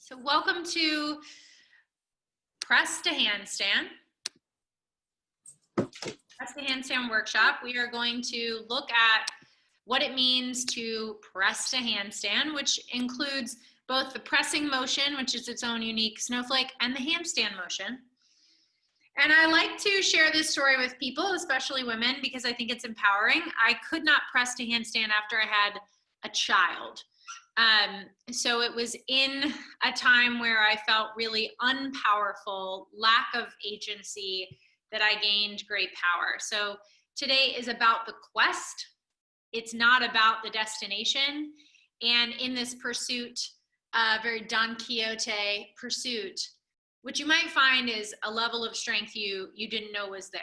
So welcome to Press to Handstand. Press to Handstand workshop. We are going to look at what it means to press to handstand, which includes both the pressing motion, which is its own unique snowflake, and the handstand motion. And I like to share this story with people, especially women, because I think it's empowering. I could not press to handstand after I had a child. So it was in a time where I felt really unpowerful, lack of agency, that I gained great power. So today is about the quest. It's not about the destination. And in this pursuit, very Don Quixote pursuit, what you might find is a level of strength you didn't know was there.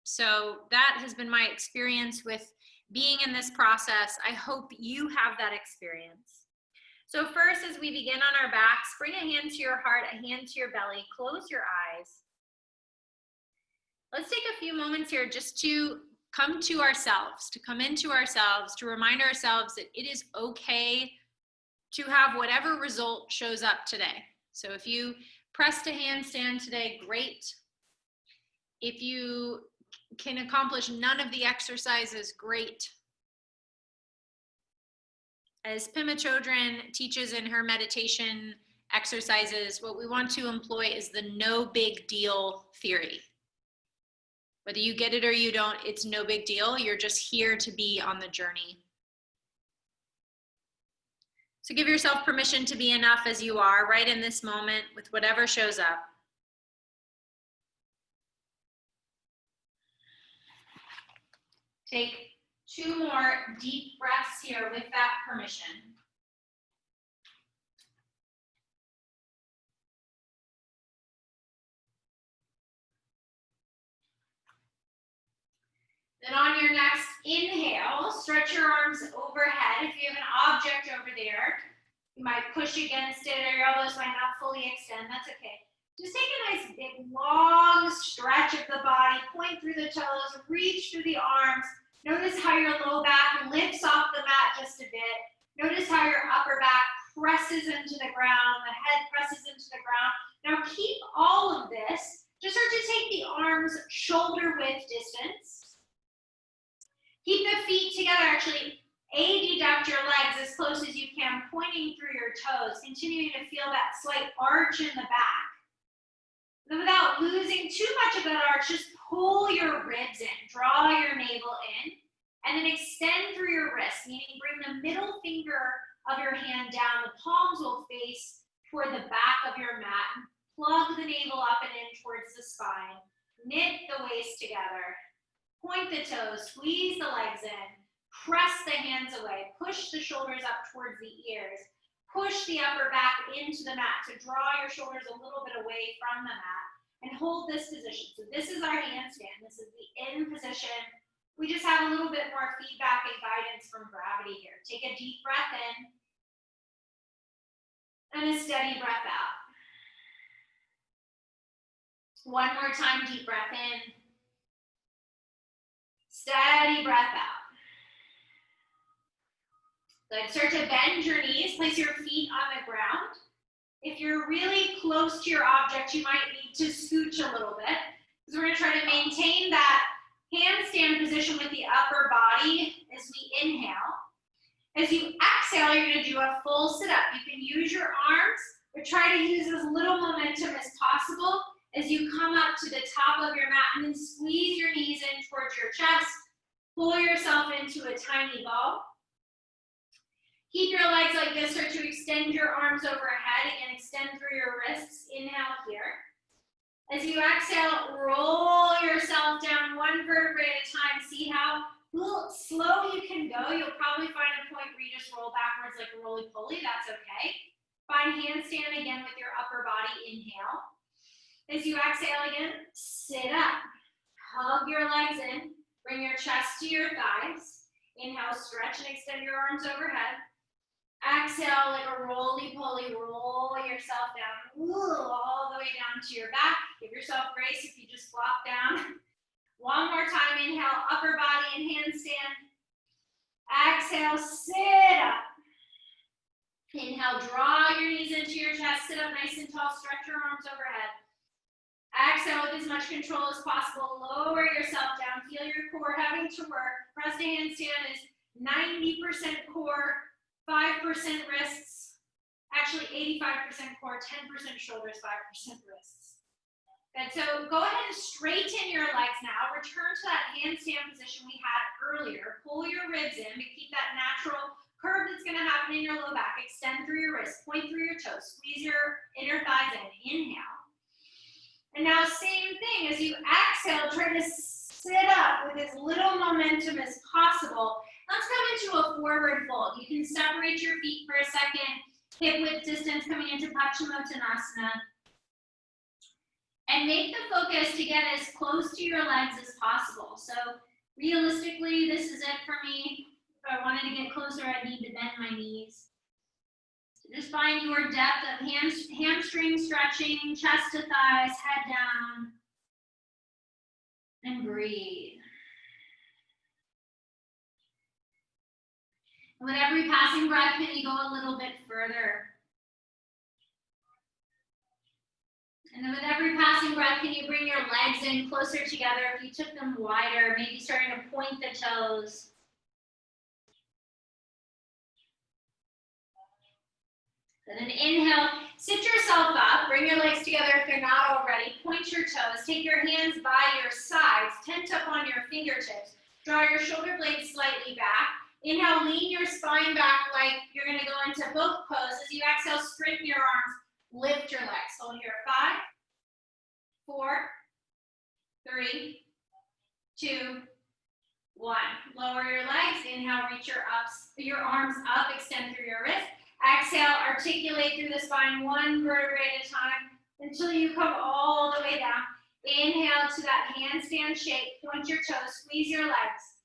So that has been my experience with being in this process. I hope you have that experience. So first, as we begin on our backs, bring a hand to your heart, a hand to your belly, close your eyes. Let's take a few moments here just to come to ourselves, to come into ourselves, to remind ourselves that it is okay to have whatever result shows up today. So if you press to handstand today, great. If you can accomplish none of the exercises, great. As Pema Chodron teaches in her meditation exercises, what we want to employ is the no big deal theory. Whether you get it or you don't, it's no big deal. You're just here to be on the journey. So give yourself permission to be enough as you are right in this moment with whatever shows up. Take 2 more deep breaths here with that permission. Then on your next inhale, stretch your arms overhead. If you have an object over there, you might push against it or your elbows might not fully extend. That's okay. Just take a nice big long stretch of the body, point through the toes, reach through the arms. Notice how your low back lifts off the mat just a bit. Notice how your upper back presses into the ground, the head presses into the ground. Now keep all of this. Just start to take the arms shoulder width distance. Keep the feet together, actually adduct your legs as close as you can, pointing through your toes, continuing to feel that slight arch in the back. Then without losing too much of that arch, just pull your ribs in, draw your navel in, and then extend through your wrists, meaning bring the middle finger of your hand down. The palms will face toward the back of your mat. Plug the navel up and in towards the spine. Knit the waist together. Point the toes, squeeze the legs in, press the hands away, push the shoulders up towards the ears, push the upper back into the mat to draw your shoulders a little bit away from the mat, and hold this position. So this is our handstand. This is the in position. We just have a little bit more feedback and guidance from gravity here. Take a deep breath in and a steady breath out. One more time, deep breath in. Steady breath out. Good. Start to bend your knees. Place your feet on the ground. If you're really close to your object, you might need to scooch a little bit. Because we're going to try to maintain that handstand position with the upper body as we inhale. As you exhale, you're going to do a full sit-up. You can use your arms, but try to use as little momentum as possible as you come up to the top of your mat, and then squeeze your knees in towards your chest. Pull yourself into a tiny ball. Keep your legs like this. Start to extend your arms overhead. Again, extend through your wrists. Inhale here. As you exhale, roll yourself down one vertebrae at a time. See how slow you can go. You'll probably find a point where you just roll backwards like a roly-poly. That's okay. Find handstand again with your upper body. Inhale. As you exhale again, sit up. Hug your legs in. Bring your chest to your thighs. Inhale, stretch and extend your arms overhead. Exhale like a roly-poly, roll yourself down. All the way down to your back. Give yourself grace if you just flop down. One more time, inhale, upper body and handstand. Exhale, sit up. Inhale, draw your knees into your chest, sit up nice and tall, stretch your arms overhead. Exhale with as much control as possible, lower yourself down, feel your core having to work. Press to handstand is 90% core, 5% wrists, actually 85% core, 10% shoulders, 5% wrists. Good, so go ahead and straighten your legs now. Return to that handstand position we had earlier. Pull your ribs in, but keep that natural curve that's gonna happen in your low back. Extend through your wrists, point through your toes, squeeze your inner thighs in, inhale. And now same thing, as you exhale, try to sit up with as little momentum as possible. Let's come into a forward fold. You can separate your feet for a second, hip width distance coming into Paschimottanasana. And make the focus to get as close to your legs as possible. So realistically, this is it for me. If I wanted to get closer, I'd need to bend my knees. Just find your depth of hamstring stretching, chest to thighs, head down, and breathe. And with every passing breath, can you go a little bit further? And then with every passing breath, can you bring your legs in closer together if you took them wider, maybe starting to point the toes. And then inhale, sit yourself up, bring your legs together if they're not already, point your toes, take your hands by your sides, tent up on your fingertips, draw your shoulder blades slightly back. Inhale, lean your spine back like you're gonna go into both poses. You exhale, straighten your arms, lift your legs. Hold here, 5, 4, 3, 2, 1. Lower your legs, inhale, reach your arms up, extend through your wrist. Exhale, articulate through the spine, one vertebrae at a time until you come all the way down. Inhale to that handstand shape, point your toes, squeeze your legs.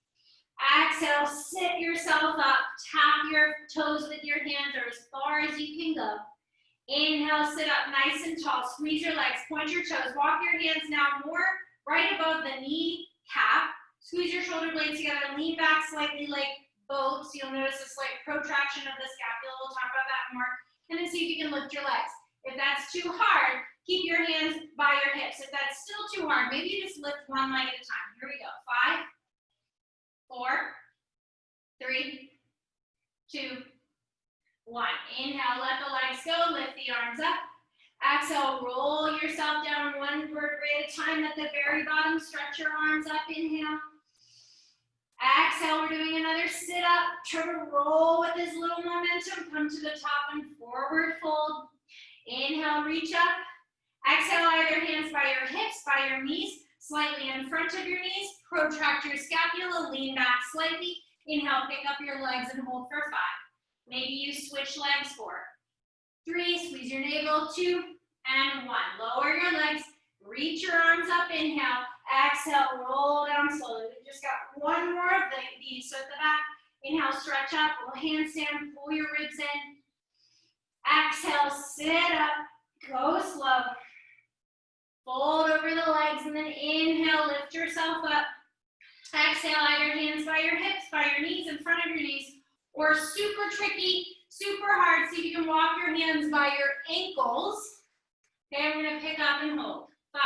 Exhale, sit yourself up, tap your toes with your hands or as far as you can go. Inhale, sit up nice and tall, squeeze your legs, point your toes, walk your hands now more right above the knee cap. Squeeze your shoulder blades together, lean back slightly like boats. You'll notice a slight protraction of the scapula. We'll talk about that more. And then see if you can lift your legs. If that's too hard, keep your hands by your hips. If that's still too hard, maybe you just lift one leg at a time. Here we go. 5, 4, 3, 2, 1. Inhale, let the legs go, lift the arms up. Exhale, roll yourself down one vertebrae at a time at the very bottom. Stretch your arms up, inhale. Exhale, we're doing another sit up. Try to roll with this little momentum. Come to the top and forward fold. Inhale, reach up. Exhale, either hands by your hips, by your knees, slightly in front of your knees. Protract your scapula, lean back slightly. Inhale, pick up your legs and hold for 5. Maybe you switch legs 4, 3, squeeze your navel, 2, and 1. Lower your legs, reach your arms up, inhale. Exhale, roll down slowly. We just got one more of these. So at the back, inhale, stretch up, little handstand, pull your ribs in. Exhale, sit up, go slow. Fold over the legs and then inhale, lift yourself up. Exhale, either hands by your hips, by your knees, in front of your knees, or super tricky, super hard. See if you can walk your hands by your ankles. Okay, I'm gonna pick up and hold. 5,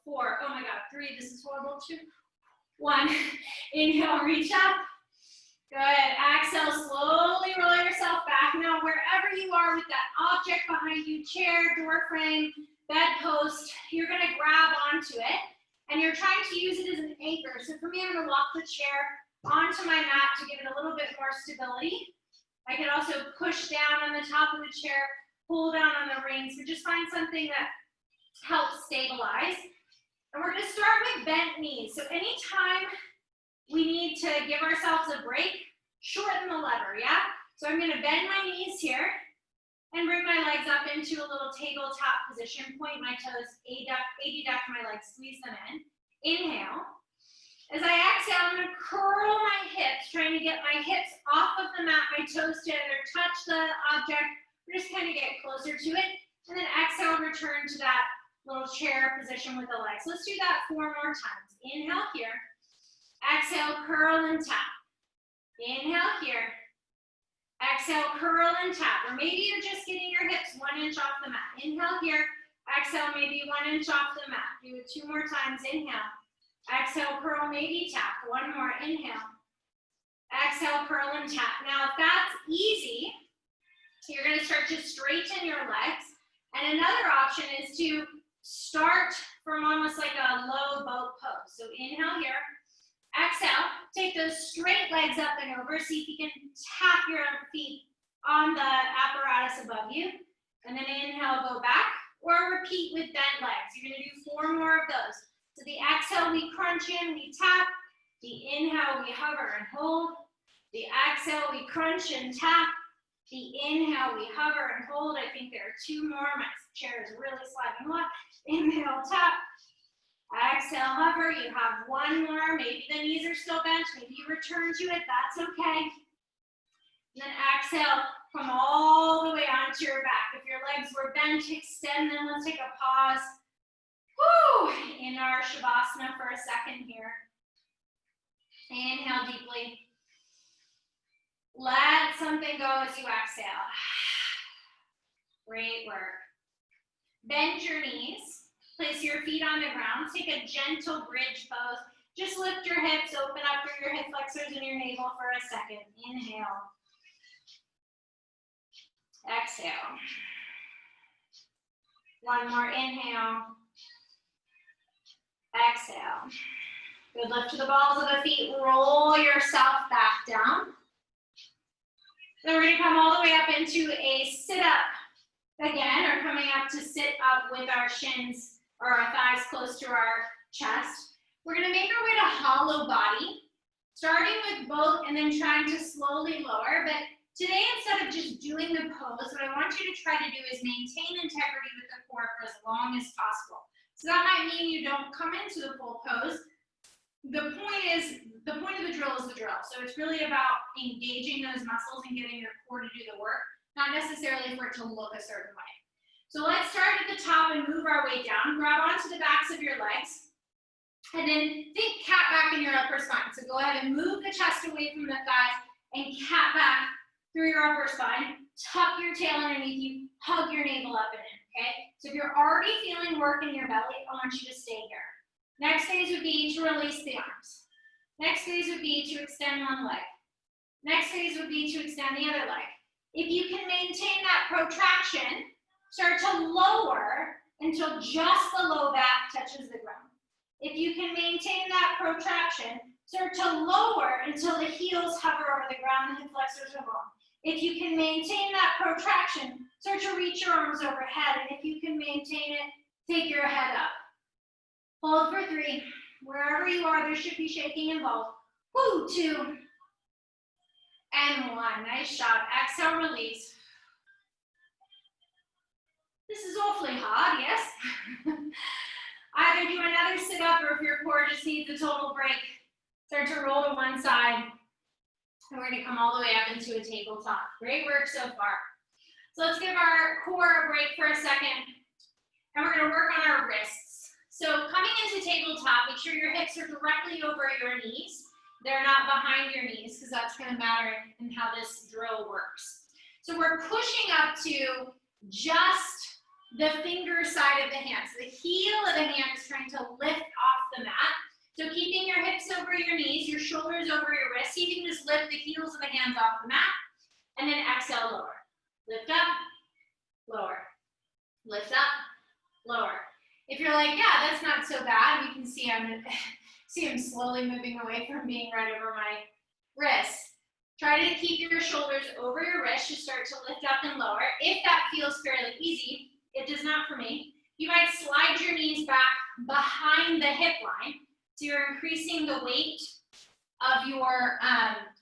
4, oh my God, 3, this is horrible, 2, 1. Inhale, reach up. Good, exhale, slowly roll yourself back. Now, wherever you are with that object behind you, chair, door frame, bedpost, you're gonna grab onto it, and you're trying to use it as an anchor. So for me, I'm gonna walk the chair onto my mat to give it a little bit more stability. I can also push down on the top of the chair, pull down on the rings, but just find something that helps stabilize. And we're gonna start with bent knees. So anytime we need to give ourselves a break, shorten the lever, yeah? So I'm gonna bend my knees here and bring my legs up into a little tabletop position, point my toes, adduct my legs, squeeze them in. Inhale. As I exhale, I'm gonna curl my hips, trying to get my hips off of the mat, my toes together, touch the object, just kind of get closer to it. And then exhale, return to that little chair position with the legs. Let's do that 4 more times. Inhale here. Exhale, curl and tap. Inhale here. Exhale, curl and tap. Or maybe you're just getting your hips 1 inch off the mat. Inhale here. Exhale, maybe 1 inch off the mat. Do it 2 more times. Inhale. Exhale, curl, maybe tap. 1 more. Inhale. Exhale, curl and tap. Now, if that's easy, you're going to start to straighten your legs. And another option is to start from almost like a low boat pose. So inhale here. Exhale, take those straight legs up and over. See if you can tap your feet on the apparatus above you. And then inhale, go back. Or repeat with bent legs. You're going to do 4 more of those. So the exhale, we crunch in, we tap. The inhale, we hover and hold. The exhale, we crunch and tap. The inhale, we hover and hold. I think there are 2 more. My chair is really sliding left. Inhale, tap. Exhale, hover. You have 1 more. Maybe the knees are still bent. Maybe you return to it. That's okay. And then exhale, come all the way onto your back. If your legs were bent, extend them. Let's take a pause. Woo! In our Shavasana for a second here. Inhale deeply. Let something go as you exhale. Great work. Bend your knees. Place your feet on the ground. Take a gentle bridge pose. Just lift your hips, open up through your hip flexors and your navel for a second. Inhale. Exhale. 1 more inhale. Exhale. Good, lift to the balls of the feet. Roll yourself back down. Then we're going to come all the way up into a sit-up again, or coming up to sit up with our shins or our thighs close to our chest. We're going to make our way to hollow body, starting with both and then trying to slowly lower. But today, instead of just doing the pose, what I want you to try to do is maintain integrity with the core for as long as possible. So that might mean you don't come into the full pose. The point of the drill is the drill. So it's really about engaging those muscles and getting your core to do the work, not necessarily for it to look a certain way. So let's start at the top and move our way down. Grab onto the backs of your legs. And then think cat back in your upper spine. So go ahead and move the chest away from the thighs and cat back through your upper spine. Tuck your tail underneath you. Hug your navel up and in, okay? So if you're already feeling work in your belly, I want you to stay here. Next phase would be to release the arms. Next phase would be to extend one leg. Next phase would be to extend the other leg. If you can maintain that protraction, start to lower until just the low back touches the ground. If you can maintain that protraction, start to lower until the heels hover over the ground, the hip flexors are long. If you can maintain that protraction, start to reach your arms overhead, and if you can maintain it, take your head up. Hold for 3. Wherever you are, there should be shaking involved. 2, and 1. Nice job. Exhale, release. This is awfully hard, yes? Either do another sit-up, or if your core just needs a total break, start to roll to one side. And we're going to come all the way up into a tabletop. Great work so far. So let's give our core a break for a second. And we're going to work on our wrists. So coming into tabletop, make sure your hips are directly over your knees. They're not behind your knees, because that's going to matter in how this drill works. So we're pushing up to just the finger side of the hand. So the heel of the hand is trying to lift off the mat. So keeping your hips over your knees, your shoulders over your wrists. See if you can just lift the heels of the hands off the mat. And then exhale, lower. Lift up, lower. Lift up, lower. If you're like, yeah, that's not so bad, you can see I'm slowly moving away from being right over my wrists. Try to keep your shoulders over your wrists. Just start to lift up and lower. If that feels fairly easy, it does not for me. You might slide your knees back behind the hip line. So you're increasing the weight of your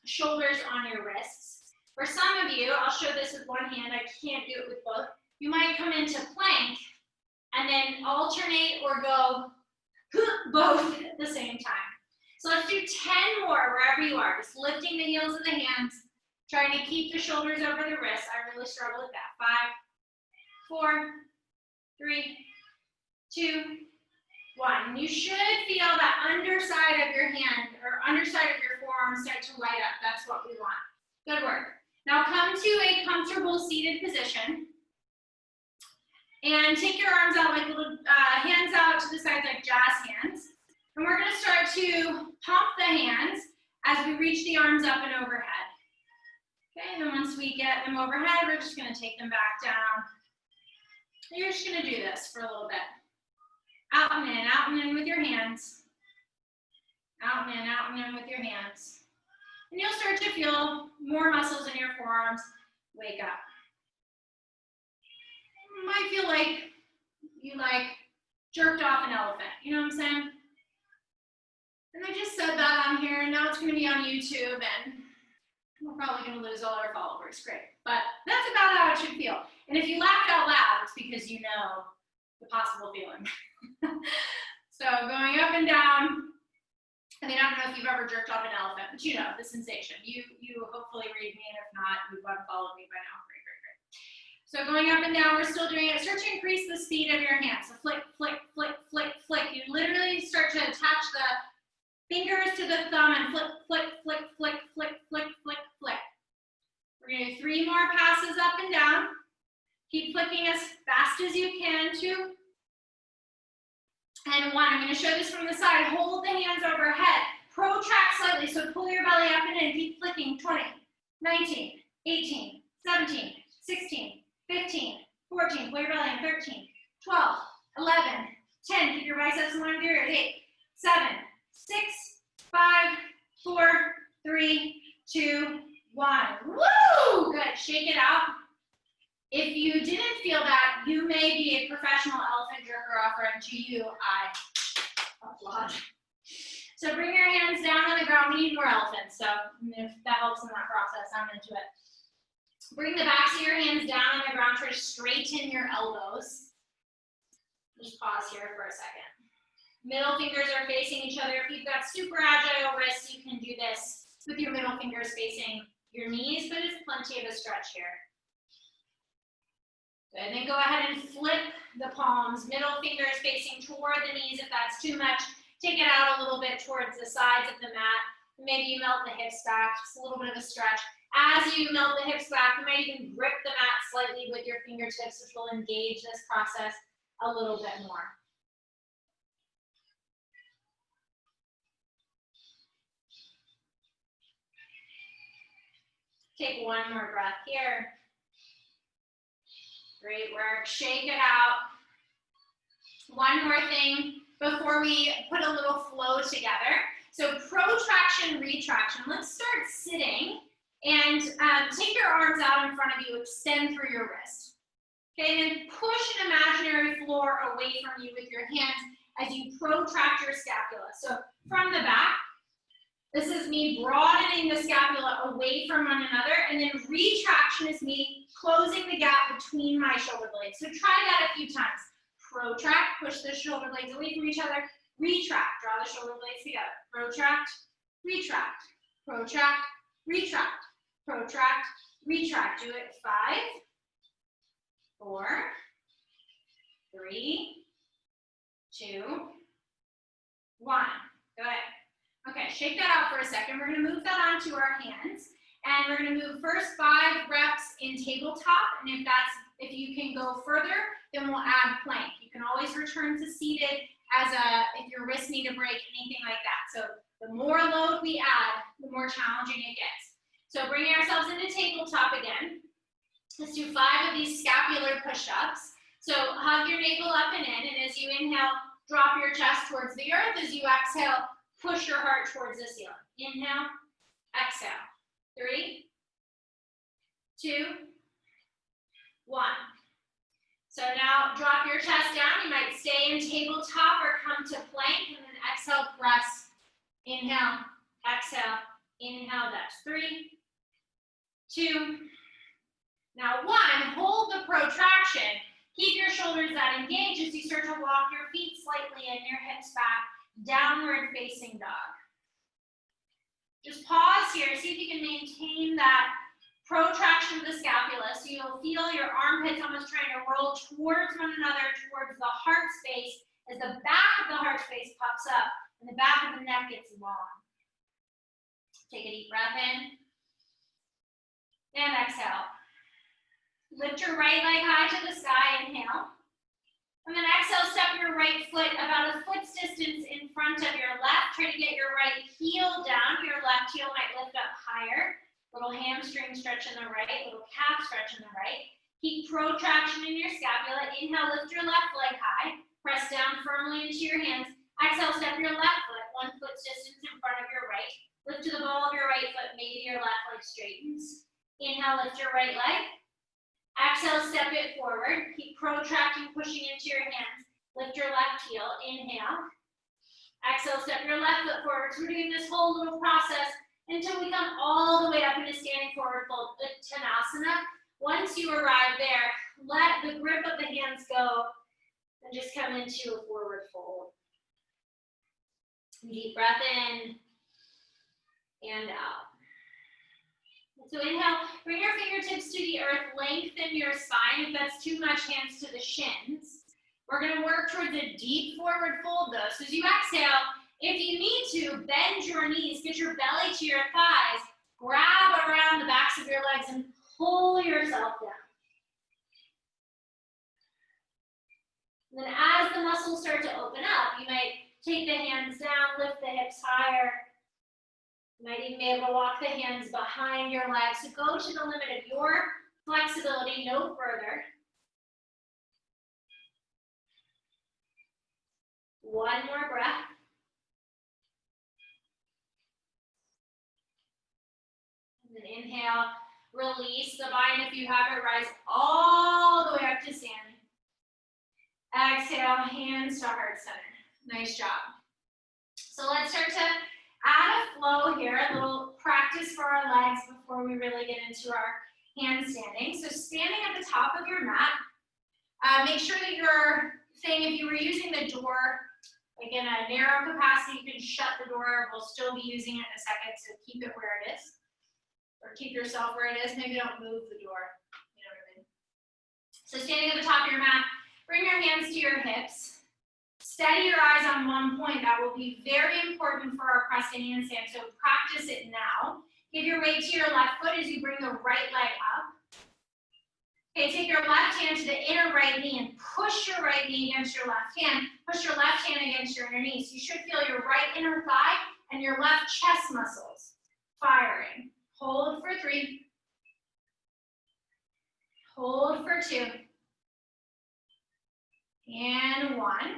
shoulders on your wrists. For some of you, I'll show this with one hand. I can't do it with both. You might come into plank and then alternate or go both at the same time. So let's do 10 more wherever you are. Just lifting the heels of the hands, trying to keep the shoulders over the wrists. I really struggle with that. 5, 4, 3, 2, 1. You should feel that underside of your hand or underside of your forearm start to light up. That's what we want. Good work. Now come to a comfortable seated position. And take your arms out like little, hands out to the sides like jazz hands. And we're gonna start to pump the hands as we reach the arms up and overhead. Okay, and then once we get them overhead, we're just gonna take them back down. And you're just gonna do this for a little bit. Out and in with your hands. Out and in with your hands. And you'll start to feel more muscles in your forearms wake up. You might feel like you jerked off an elephant, you know what I'm saying? And I just said that on here, and now it's gonna be on YouTube, and we're probably gonna lose all our followers, great. But that's about how it should feel. And if you laughed out loud, it's because you know the possible feeling. So going up and down, I mean, I don't know if you've ever jerked off an elephant, but you know the sensation. You hopefully read me, and if not, you've unfollowed me by now. Great, great, great. So going up and down, we're still doing it. Start to increase the speed of your hands. So flick, flick, flick, flick, flick. You literally start to attach the fingers to the thumb and flick, flick, flick, flick, flick, flick, flick, flick. We're gonna do 3 more passes up and down. Keep flicking as fast as you can, 2. And 1, I'm gonna show this from the side. Hold the hands overhead. Protract slightly, so pull your belly up and in. Keep flicking, 20, 19, 18, 17, 16, 15, 14, pull your belly in, 13, 12, 11, 10, keep your biceps in line with your ears, 8, 7, 6, 5, 4, 3, 2, 1. Woo! Good, shake it out. If you didn't feel that, you may be a professional elephant jerker offer, and to you, I applaud. So bring your hands down on the ground. We need more elephants, so if that helps in that process, I'm into it. Bring the backs of your hands down on the ground. Try to straighten your elbows. Just pause here for a second. Middle fingers are facing each other. If you've got super agile wrists, you can do this with your middle fingers facing your knees, but it's plenty of a stretch here. Good, then go ahead and flip the palms. Middle fingers facing toward the knees if that's too much. Take it out a little bit towards the sides of the mat. Maybe you melt the hips back, just a little bit of a stretch. As you melt the hips back, you might even grip the mat slightly with your fingertips, which will engage this process a little bit more. Take 1 more breath here. Great work, shake it out. 1 more thing before we put a little flow together. So protraction, retraction. Let's start sitting and take your arms out in front of you, extend through your wrist. Okay, and then push an imaginary floor away from you with your hands as you protract your scapula. So from the back, this is me broadening the scapula away from one another, and then retraction is me closing the gap between my shoulder blades. So try that a few times. Protract, push the shoulder blades away from each other. Retract, draw the shoulder blades together. Protract, retract, protract, retract, protract, retract. Do it 5, 4, 3, 2, 1. Good. Okay, shake that out for a second. We're gonna move that onto our hands, and we're gonna move first 5 reps in tabletop, and if you can go further, then we'll add plank. You can always return to seated if your wrists need a break, anything like that. So the more load we add, the more challenging it gets. So bringing ourselves into tabletop again. Let's do 5 of these scapular push-ups. So hug your navel up and in, and as you inhale, drop your chest towards the earth. As you exhale, push your heart towards the ceiling. Inhale, exhale. 3, 2, 1. So now drop your chest down. You might stay in tabletop or come to plank, and then exhale, press. Inhale, exhale, inhale. That's 3, 2. Now 1, hold the protraction. Keep your shoulders that engage as you start to walk your feet slightly and your hips back. Downward facing dog. Just pause here, see if you can maintain that protraction of the scapula, so you'll feel your armpits almost trying to roll towards one another, towards the heart space, as the back of the heart space pops up and the back of the neck gets long. Take a deep breath in. And exhale. Lift your right leg high to the sky, inhale. And then exhale, step your right foot about a foot's distance in front of your left. Try to get your right heel down. Your left heel might lift up higher. Little hamstring stretch in the right, little calf stretch in the right. Keep protraction in your scapula. Inhale, lift your left leg high. Press down firmly into your hands. Exhale, step your left foot 1 foot's distance in front of your right. Lift to the ball of your right foot, maybe your left leg straightens. Inhale, lift your right leg. Exhale, step it forward. Keep protracting, pushing into your hands. Lift your left heel. Inhale. Exhale, step your left foot forward. So we're doing this whole little process until we come all the way up into standing forward fold, Uttanasana. Once you arrive there, let the grip of the hands go and just come into a forward fold. Deep breath in and out. So inhale, bring your fingertips to the earth, lengthen your spine. If that's too much, hands to the shins. We're gonna work towards a deep forward fold though. So as you exhale, if you need to, bend your knees, get your belly to your thighs, grab around the backs of your legs and pull yourself down. And then as the muscles start to open up, you might take the hands down, lift the hips higher. You might even be able to walk the hands behind your legs. So go to the limit of your flexibility, no further. One more breath. And then inhale, release the bind if you have it, rise all the way up to standing. Exhale, hands to heart center. Nice job. So let's start to add a flow here, a little practice for our legs before we really get into our handstanding. So standing at the top of your mat, make sure that you're saying if you were using the door, like in a narrow capacity, you can shut the door. We'll still be using it in a second, so keep it where it is. Or keep yourself where it is. Maybe don't move the door. You know what I mean? So standing at the top of your mat, bring your hands to your hips. Steady your eyes on one point. That will be very important for our pressing handstand, so practice it now. Give your weight to your left foot as you bring the right leg up. Okay, take your left hand to the inner right knee and push your right knee against your left hand. Push your left hand against your inner knee. So you should feel your right inner thigh and your left chest muscles firing. Hold for 3. Hold for 2. And 1.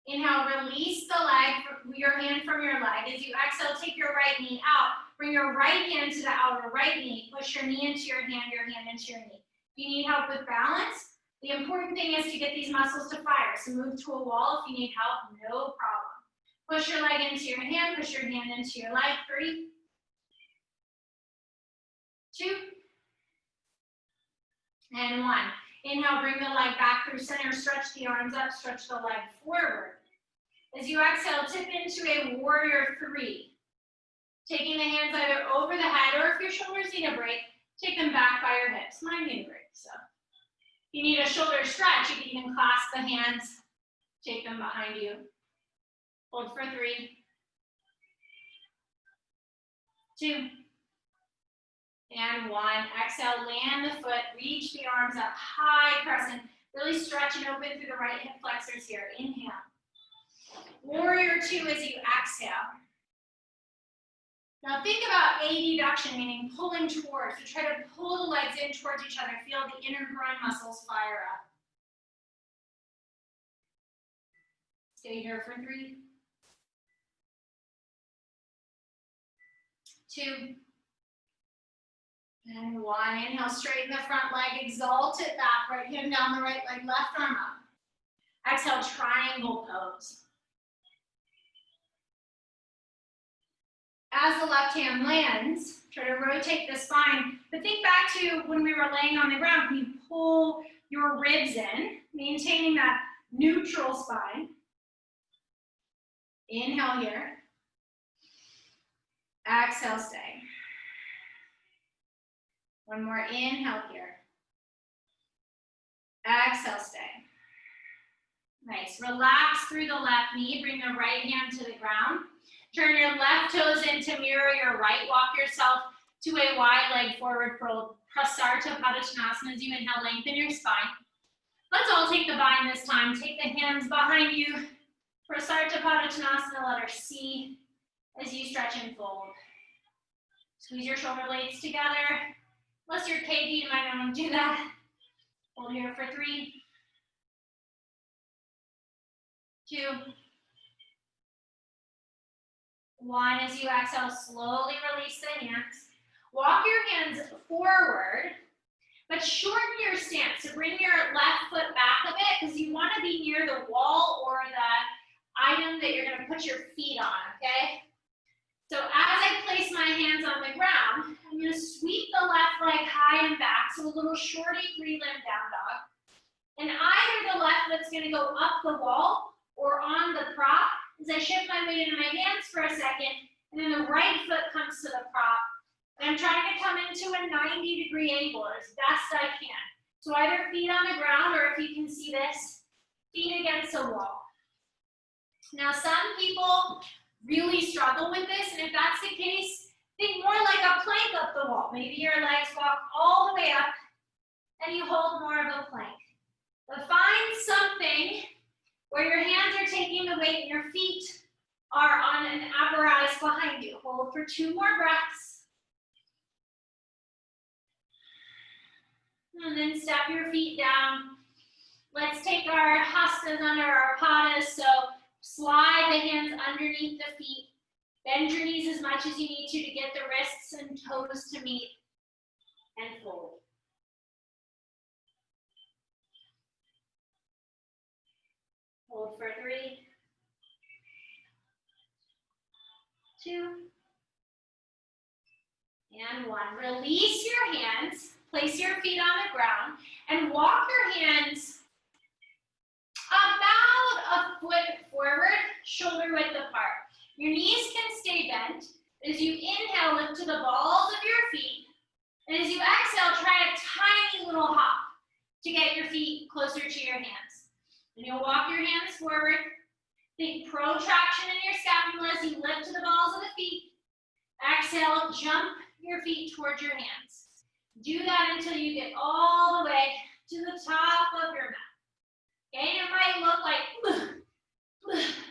Inhale, release the leg, your hand from your leg. As you exhale, take your right knee out. Bring your right hand to the outer right knee. Push your knee into your hand into your knee. If you need help with balance, the important thing is to get these muscles to fire. So move to a wall if you need help, no problem. Push your leg into your hand, push your hand into your leg. 3, 2, and 1. Inhale, bring the leg back through center, stretch the arms up, stretch the leg forward. As you exhale, tip into a warrior 3. Taking the hands either over the head, or if your shoulders need a break, take them back by your hips. Mine need a break, so. If you need a shoulder stretch, you can even clasp the hands, take them behind you. Hold for 3, 2, and 1. Exhale, land the foot, reach the arms up high, crescent. Really stretch and open through the right hip flexors here. Inhale. Warrior 2 as you exhale. Now think about adduction, meaning pulling towards. So try to pull the legs in towards each other. Feel the inner groin muscles fire up. Stay here for 3, 2, and 1. Inhale, straighten the front leg, exalt it back. Right hand down the right leg, left arm up. Exhale, triangle pose. As the left hand lands, try to rotate the spine. But think back to when we were laying on the ground. Can you pull your ribs in, maintaining that neutral spine? Inhale here. Exhale, stay. One more inhale here. Exhale, stay. Nice. Relax through the left knee. Bring the right hand to the ground. Turn your left toes in to mirror your right. Walk yourself to a wide leg forward fold. Prasarta Padottanasana as you inhale, lengthen your spine. Let's all take the bind this time. Take the hands behind you. Prasarta Padottanasana, letter C, as you stretch and fold. Squeeze your shoulder blades together. Unless you're Katie, you might not want to do that. Hold here for 3, 2, 1. As you exhale, slowly release the hands. Walk your hands forward, but shorten your stance. So bring your left foot back a bit because you want to be near the wall or the item that you're going to put your feet on, okay? So as I place my hands on the ground, I'm going to sweep the left leg high and back, so a little shorty 3-limb down dog. And either the left foot's going to go up the wall or on the prop as I shift my weight into my hands for a second, and then the right foot comes to the prop. And I'm trying to come into a 90-degree angle as best I can. So either feet on the ground, or if you can see this, feet against a wall. Now some people really struggle with this, and if that's the case, think more like a plank up the wall. Maybe your legs walk all the way up and you hold more of a plank. But find something where your hands are taking the weight and your feet are on an apparatus behind you. Hold for 2 more breaths. And then step your feet down. Let's take our hastas under our padas. So slide the hands underneath the feet. Bend your knees as much as you need to get the wrists and toes to meet. And fold. Hold for 3, 2, and 1. Release your hands. Place your feet on the ground and walk your hands about a foot forward, shoulder width apart. Your knees can stay bent. As you inhale, lift to the balls of your feet. And as you exhale, try a tiny little hop to get your feet closer to your hands. And you'll walk your hands forward. Think protraction in your scapula as you lift to the balls of the feet. Exhale, jump your feet towards your hands. Do that until you get all the way to the top of your mat. Okay, it might look like,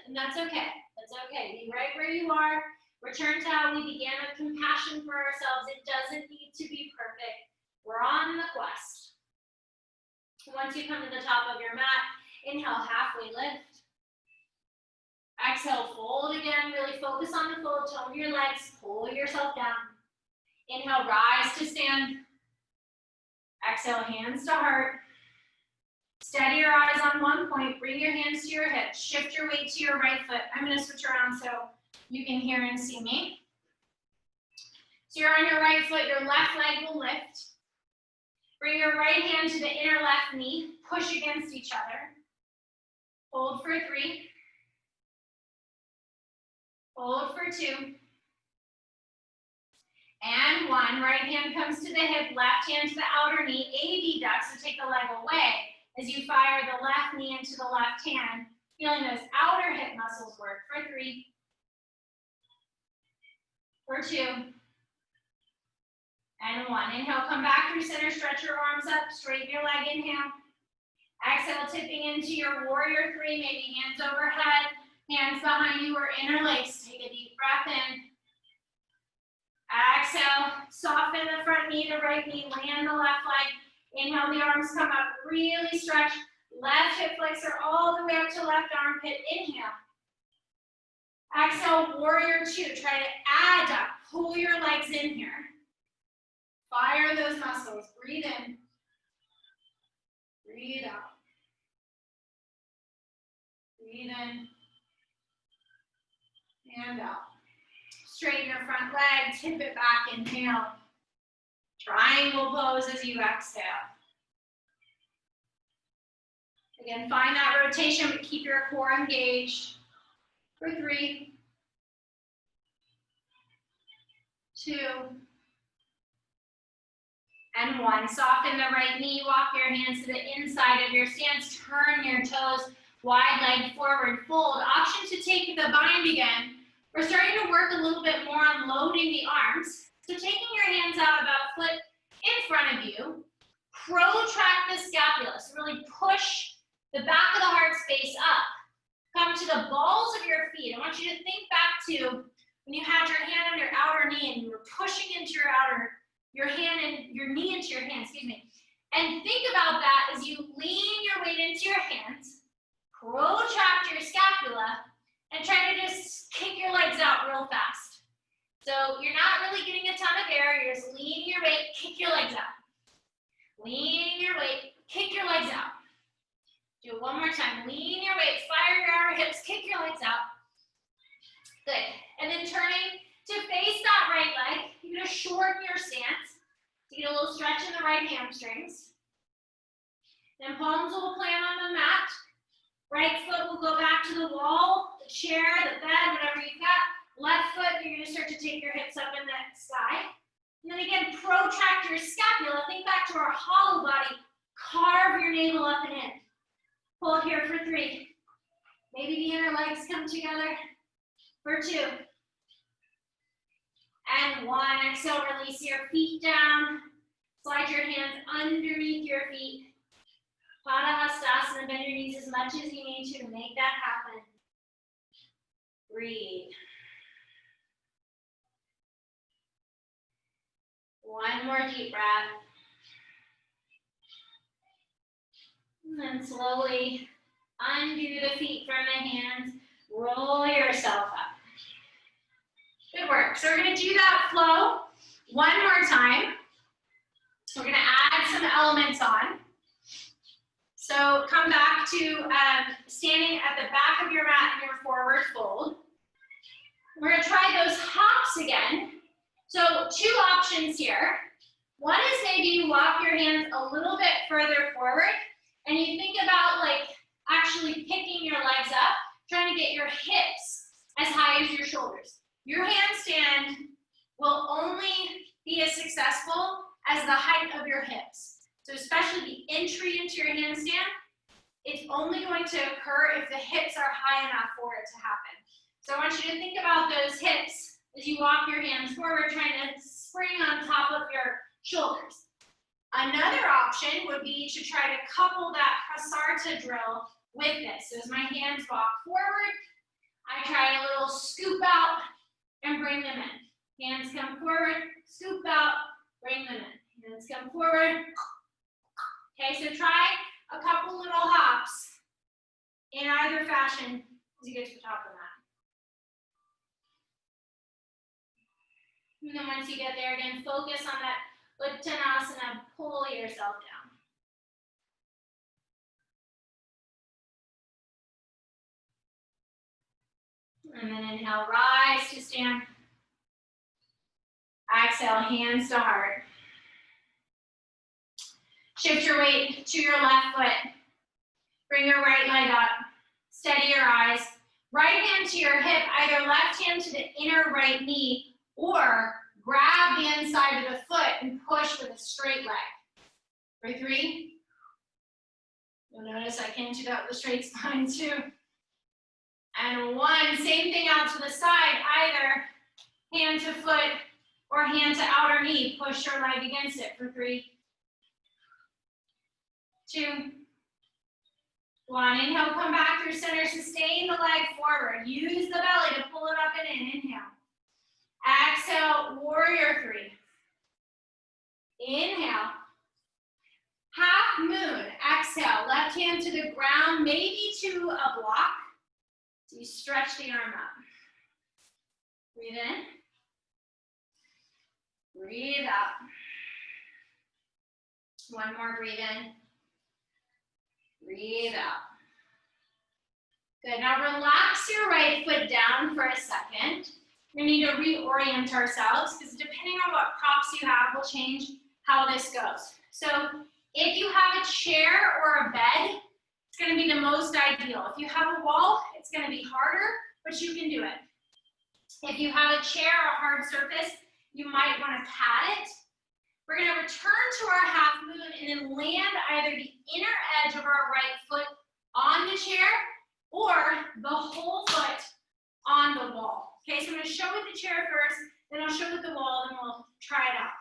and that's okay. That's okay. Be right where you are. Return to how we began with compassion for ourselves. It doesn't need to be perfect. We're on the quest. Once you come to the top of your mat, inhale, halfway lift. Exhale, fold again. Really focus on the fold. Tone your legs. Pull yourself down. Inhale, rise to stand. Exhale, hands to heart. Steady your eyes on one point. Bring your hands to your hips. Shift your weight to your right foot. I'm going to switch around so you can hear and see me. So you're on your right foot. Your left leg will lift. Bring your right hand to the inner left knee. Push against each other. Hold for 3. Hold for 2. And 1. Right hand comes to the hip. Left hand to the outer knee. AV duck, so take the leg away as you fire the left knee into the left hand. Feeling those outer hip muscles work. For 3. For 2. And 1. Inhale, come back through center. Stretch your arms up. Straighten your leg. Inhale. Exhale, tipping into your warrior 3. Maybe hands overhead. Hands behind you or interlace. Take a deep breath in. Exhale, soften the front knee to right knee, land the left leg. Inhale, the arms come up, really stretch. Left hip flexor all the way up to left armpit. Inhale. Exhale, warrior 2. Try to add up. Pull your legs in here. Fire those muscles. Breathe in. Breathe out. Breathe in. And out. Straighten your front leg, tip it back, inhale. Triangle pose as you exhale. Again, find that rotation, but keep your core engaged. For 3, 2, and 1. Soften the right knee, walk your hands to the inside of your stance, turn your toes, wide leg forward, fold. Option to take the bind again. We're starting to work a little bit more on loading the arms. So taking your hands out about a foot in front of you, protract the scapula. So really push the back of the heart space up. Come to the balls of your feet. I want you to think back to when you had your hand on your outer knee and you were pushing into your hand and your knee into your hand, excuse me. And think about that as you lean your weight into your hands, protract your scapula, and try to just kick your legs out real fast. So you're not really getting a ton of air, you're just leaning your weight, kick your legs out. Lean your weight, kick your legs out. Do it one more time. Lean your weight, fire your outer hips, kick your legs out. Good. And then turning to face that right leg, you're going to shorten your stance to get a little stretch in the right hamstrings. Then palms will plant on the mat. Right foot will go back to the wall, the chair, the bed, whatever you've got. Left foot, you're going to start to take your hips up in the sky. And then again, protract your scapula. Think back to our hollow body. Carve your navel up and in. Hold here for 3. Maybe the inner legs come together for 2. And 1. Exhale, release your feet down. Slide your hands underneath your feet. Padahastasana, bend your knees as much as you need to make that happen. Breathe. 1 more deep breath. And then slowly undo the feet from the hands. Roll yourself up. Good work. So we're going to do that flow one more time. We're going to add some elements on. So come back to standing at the back of your mat in your forward fold. We're going to try those hops again. So 2 options here. One is maybe you walk your hands a little bit further forward and you think about like actually picking your legs up, trying to get your hips as high as your shoulders. Your handstand will only be as successful as the height of your hips. So especially the entry into your handstand, it's only going to occur if the hips are high enough for it to happen. So I want you to think about those hips as you walk your hands forward, trying to spring on top of your shoulders. Another option would be to try to couple that Hasarta drill with this. So as my hands walk forward, I try a little scoop out and bring them in. Hands come forward, scoop out, bring them in. Hands come forward. Okay, so try a couple little hops in either fashion as you get to the top of the mat. And then once you get there, again, focus on that Uttanasana, pull yourself down. And then inhale, rise to stand. Exhale, hands to heart. Shift your weight to your left foot. Bring your right leg up. Steady your eyes. Right hand to your hip, either left hand to the inner right knee, or grab the inside of the foot and push with a straight leg. For 3. You'll notice I canted out the straight spine too. And 1, same thing out to the side, either hand to foot or hand to outer knee. Push your leg against it for 3, 2, 1. Inhale, come back through center, sustain the leg forward. Use the belly to pull it up and in. Inhale. Exhale, warrior 3. Inhale. Half moon. Exhale, left hand to the ground, maybe to a block. So you stretch the arm up. Breathe in. Breathe out. 1 more, breathe in. Breathe out. Good, now relax your right foot down for a second. We need to reorient ourselves because depending on what props you have will change how this goes. So if you have a chair or a bed, it's going to be the most ideal. If you have a wall, it's going to be harder, but you can do it. If you have a chair or a hard surface, you might want to pad it. We're going to return to our half moon and then land either the inner edge of our right foot on the chair or the whole foot on the wall. Okay, so I'm going to show with the chair first, then I'll show with the wall, then we'll try it out.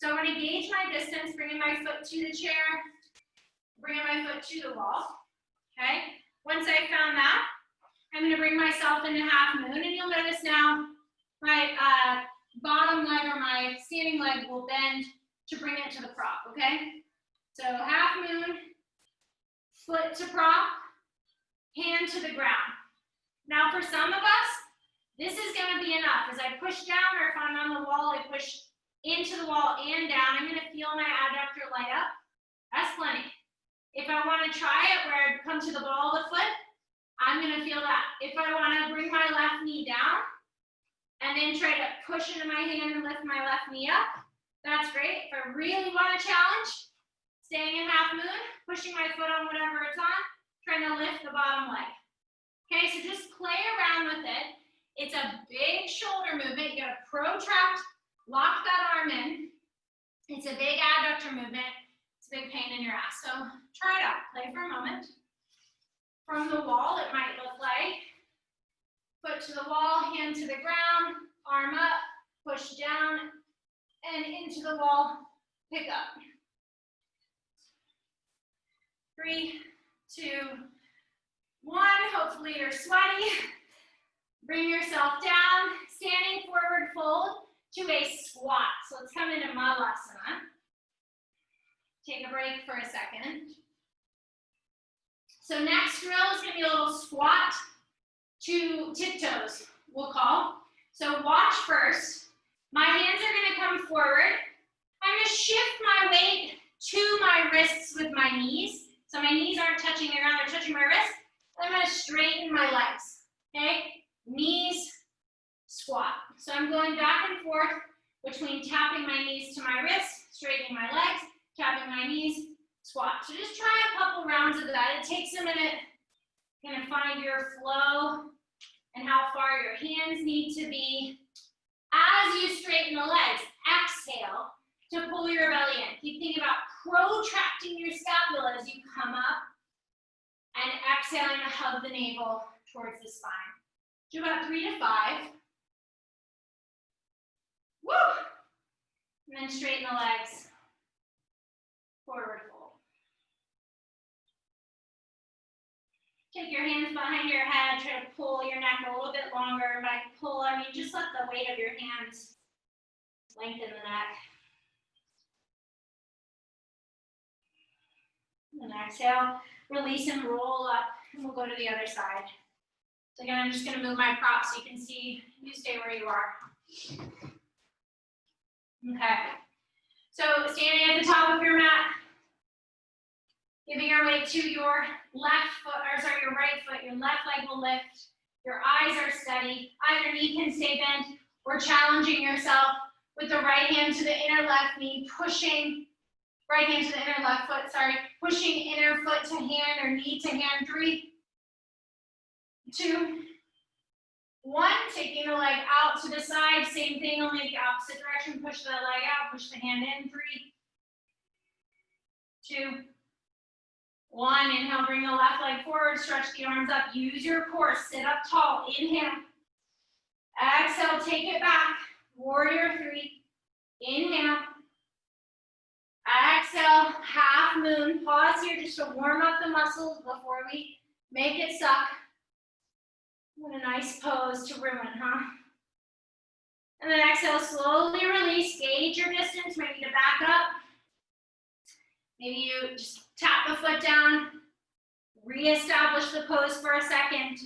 So I'm going to gauge my distance, bringing my foot to the chair, bringing my foot to the wall. Okay? Once I found that, I'm going to bring myself into half moon, and you'll notice now my bottom leg or my standing leg will bend to bring it to the prop, okay? So half moon, foot to prop, hand to the ground. Now for some of us, this is going to be enough. As I push down, or if I'm on the wall, I push into the wall and down. I'm going to feel my adductor light up. That's plenty. If I want to try it where I come to the ball of the foot, I'm going to feel that. If I want to bring my left knee down and then try to push into my hand and lift my left knee up, that's great. If I really want to challenge, staying in half moon, pushing my foot on whatever it's on, trying to lift the bottom leg. Okay, so just play around with it. It's a big shoulder movement. You gotta protract, lock that arm in. It's a big adductor movement. It's a big pain in your ass. So try it out. Play for a moment. From the wall, it might look like foot to the wall, hand to the ground, arm up, push down, and into the wall, pick up. 3, 2, 1. Hopefully you're sweaty. Bring yourself down, standing forward fold to a squat. So let's come into Malasana. Take a break for a second. So next drill is going to be a little squat to tiptoes, we'll call. So watch first. My hands are going to come forward. I'm going to shift my weight to my wrists with my knees. So my knees aren't touching the ground, they're touching my wrists. I'm going to straighten my legs, okay? Knees, squat. So I'm going back and forth between tapping my knees to my wrists, straightening my legs, tapping my knees, squat. So just try a couple rounds of that. It takes a minute to kind of find your flow and how far your hands need to be. As you straighten the legs, exhale to pull your belly in. Keep thinking about protracting your scapula as you come up and exhaling to hug the navel towards the spine. Do about 3 to 5. Woo! And then straighten the legs. Forward fold. Take your hands behind your head. Try to pull your neck a little bit longer. By pull, I mean just let the weight of your hands lengthen the neck. And exhale. Release and roll up. And we'll go to the other side. So again, I'm just going to move my prop so you can see, you stay where you are. Okay. So standing at the top of your mat, giving your weight to your left foot, or sorry, your right foot, your left leg will lift. Your eyes are steady. Either knee can stay bent, or challenging yourself with the right hand to the inner left knee, pushing right hand to the inner left foot, sorry, pushing inner foot to hand or knee to hand. 3, 2, 1, taking the leg out to the side, same thing, only the opposite direction, push the leg out, push the hand in. 3, 2, 1, inhale, bring the left leg forward, stretch the arms up, use your core, sit up tall, inhale. Exhale, take it back, warrior 3, inhale. Exhale, half moon, pause here just to warm up the muscles before we make it suck. What a nice pose to ruin, huh? And then exhale, slowly release, gauge your distance, maybe to back up. Maybe you just tap the foot down, reestablish the pose for a second.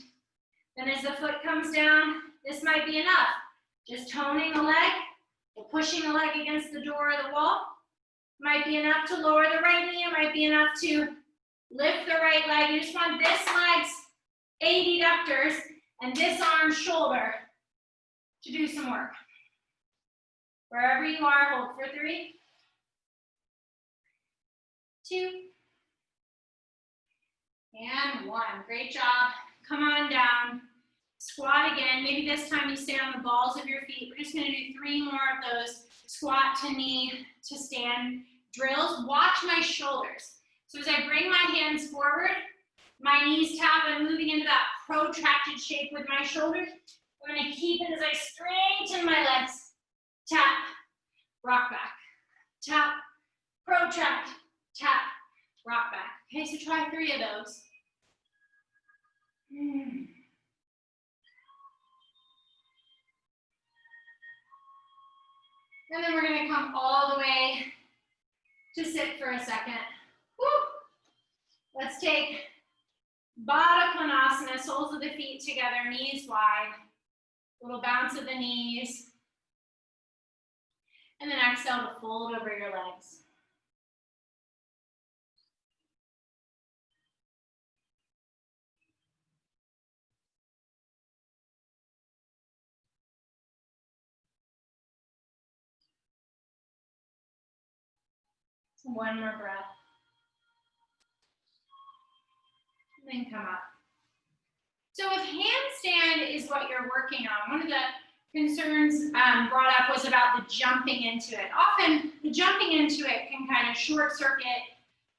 Then as the foot comes down, this might be enough. Just toning the leg, or pushing the leg against the door or the wall. Might be enough to lower the right knee, it might be enough to lift the right leg. You just want this leg's adductors and this arm shoulder to do some work. Wherever you are, hold for 3, 2, and 1. Great job. Come on down. Squat again. Maybe this time you stay on the balls of your feet. We're just going to do 3 more of those squat to knee to stand drills. Watch my shoulders. So as I bring my hands forward, my knees tap, I'm moving into that protracted shape with my shoulders. I'm going to keep it as I straighten my legs. tap, rock back, tap, protract, tap, rock back. Okay, so try 3 of those. And then we're going to come all the way to sit for a second. Woo. Let's take Baddha Konasana, soles of the feet together, knees wide. Little bounce of the knees. And then exhale to fold over your legs. One more breath. And then come up. So if handstand is what you're working on, one of the concerns brought up was about the jumping into it. Often the jumping into it can kind of short circuit.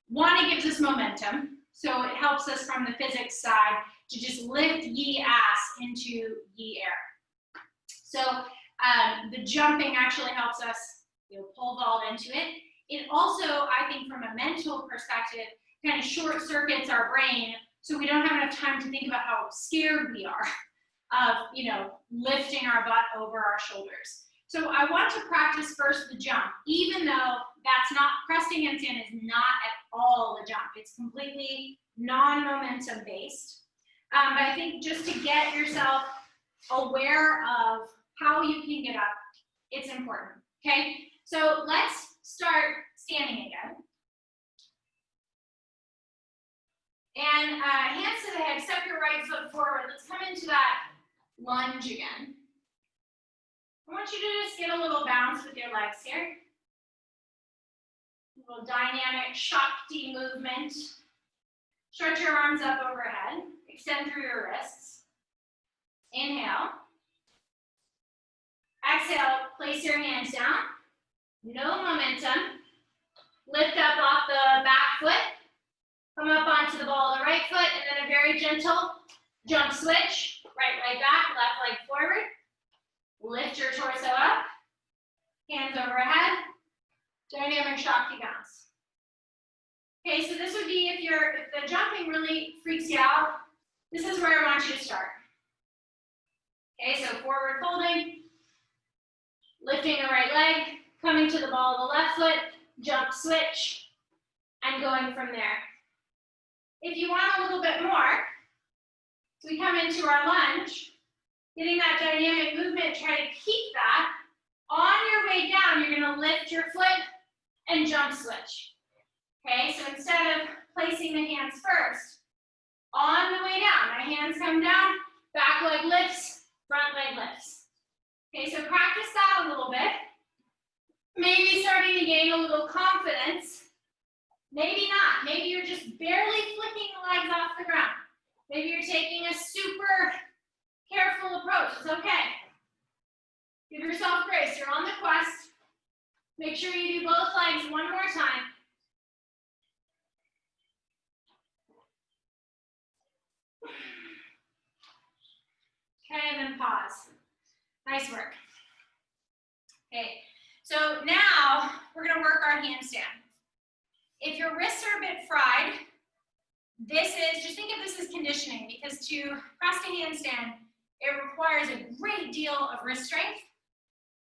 One, it gives us momentum. So it helps us from the physics side to just lift ye ass into ye air. So the jumping actually helps us, pole vault into it. It also, I think from a mental perspective, kind of short circuits our brain so we don't have enough time to think about how scared we are of, lifting our butt over our shoulders. So I want to practice first the jump, even though that's not, cresting handstand is not at all a jump. It's completely non-momentum based. But I think just to get yourself aware of how you can get up, it's important, okay? So let's start standing again. And hands to the head, step your right foot forward. Let's come into that lunge again. I want you to just get a little bounce with your legs here. A little dynamic Shakti movement. Stretch your arms up overhead. Extend through your wrists. Inhale. Exhale, place your hands down. No momentum. Lift up off the back foot. Come up onto the ball of the right foot, and then a very gentle jump switch. Right leg back, left leg forward. Lift your torso up. Hands overhead. Dynamic Shakti bounce. Okay, so this would be if the jumping really freaks you out, this is where I want you to start. Okay, so forward folding, lifting the right leg, coming to the ball of the left foot, jump switch, and going from there. If you want a little bit more, so we come into our lunge, getting that dynamic movement, try to keep that. On your way down, you're going to lift your foot and jump switch. Okay, so instead of placing the hands first, on the way down, my hands come down, back leg lifts, front leg lifts. Okay, so practice that a little bit. Maybe starting to gain a little confidence. Maybe not. Maybe you're just barely flicking the legs off the ground. Maybe you're taking a super careful approach. It's okay. Give yourself grace. You're on the quest. Make sure you do both legs one more time. Okay, and then pause. Nice work. Okay, so now we're going to work our handstand. If your wrists are a bit fried, just think of this as conditioning, because to press a handstand, it requires a great deal of wrist strength.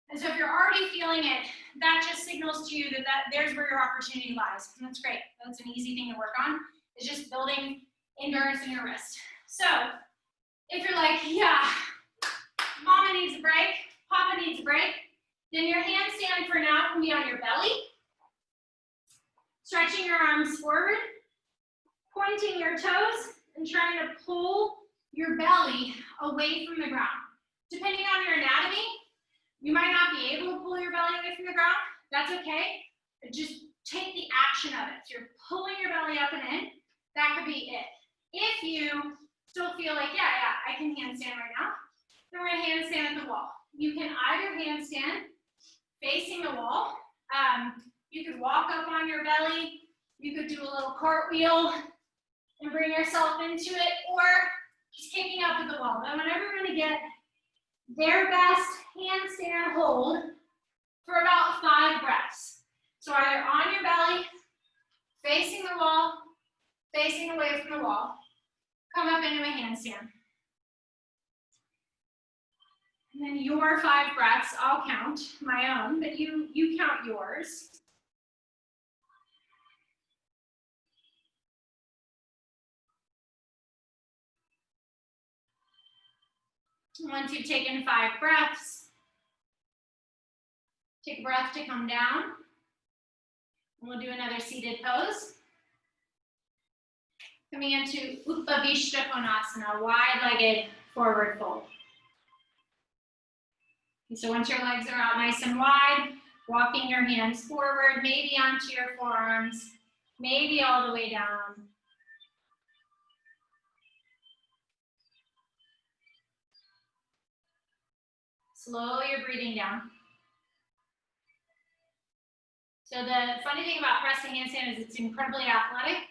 And so if you're already feeling it, that just signals to you that there's where your opportunity lies. And that's great. That's an easy thing to work on. It's just building endurance in your wrist. So if you're like, yeah, mama needs a break, papa needs a break, then your handstand for now can be on your belly. Stretching your arms forward, pointing your toes, and trying to pull your belly away from the ground. Depending on your anatomy, you might not be able to pull your belly away from the ground. That's okay. Just take the action of it. So you're pulling your belly up and in. That could be it. If you still feel like, yeah, I can handstand right now, then we're going to handstand at the wall. You can either handstand facing the wall. You could walk up on your belly. You could do a little cartwheel and bring yourself into it, or just kicking up at the wall. But I want everyone to get their best handstand hold for about 5 breaths. So either on your belly, facing the wall, facing away from the wall, come up into a handstand. And then your 5 breaths, I'll count my own, but you count yours. Once you've taken 5 breaths, take a breath to come down. And we'll do another seated pose. Coming into Upavishta Konasana, wide-legged forward fold. And so once your legs are out nice and wide, walking your hands forward, maybe onto your forearms, maybe all the way down. Slow your breathing down. So the funny thing about pressing handstand is it's incredibly athletic,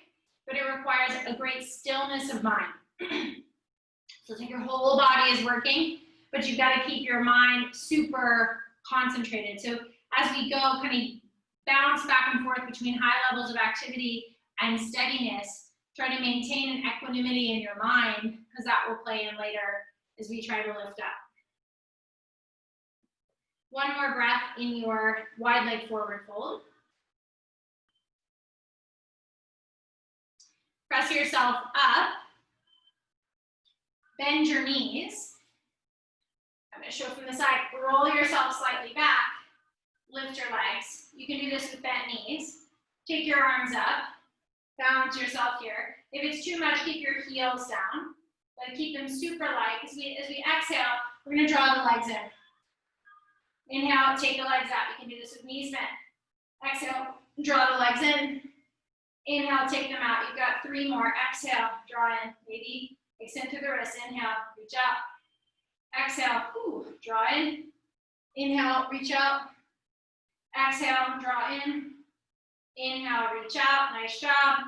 but it requires a great stillness of mind. So it's like your whole body is working, but you've got to keep your mind super concentrated. So as we go, kind of bounce back and forth between high levels of activity and steadiness, try to maintain an equanimity in your mind, because that will play in later as we try to lift up. One more breath in your wide leg forward fold. Press yourself up. Bend your knees. I'm going to show from the side. Roll yourself slightly back. Lift your legs. You can do this with bent knees. Take your arms up. Balance yourself here. If it's too much, keep your heels down. But keep them super light. As we exhale, we're going to draw the legs in. Inhale, take the legs out. You can do this with knees bent. Exhale, draw the legs in. Inhale, take them out. You've got 3 more. Exhale, draw in. Maybe extend through the wrist. Inhale, reach out. Exhale, draw in. Inhale, reach out. Exhale, draw in. Inhale, reach out. Nice job.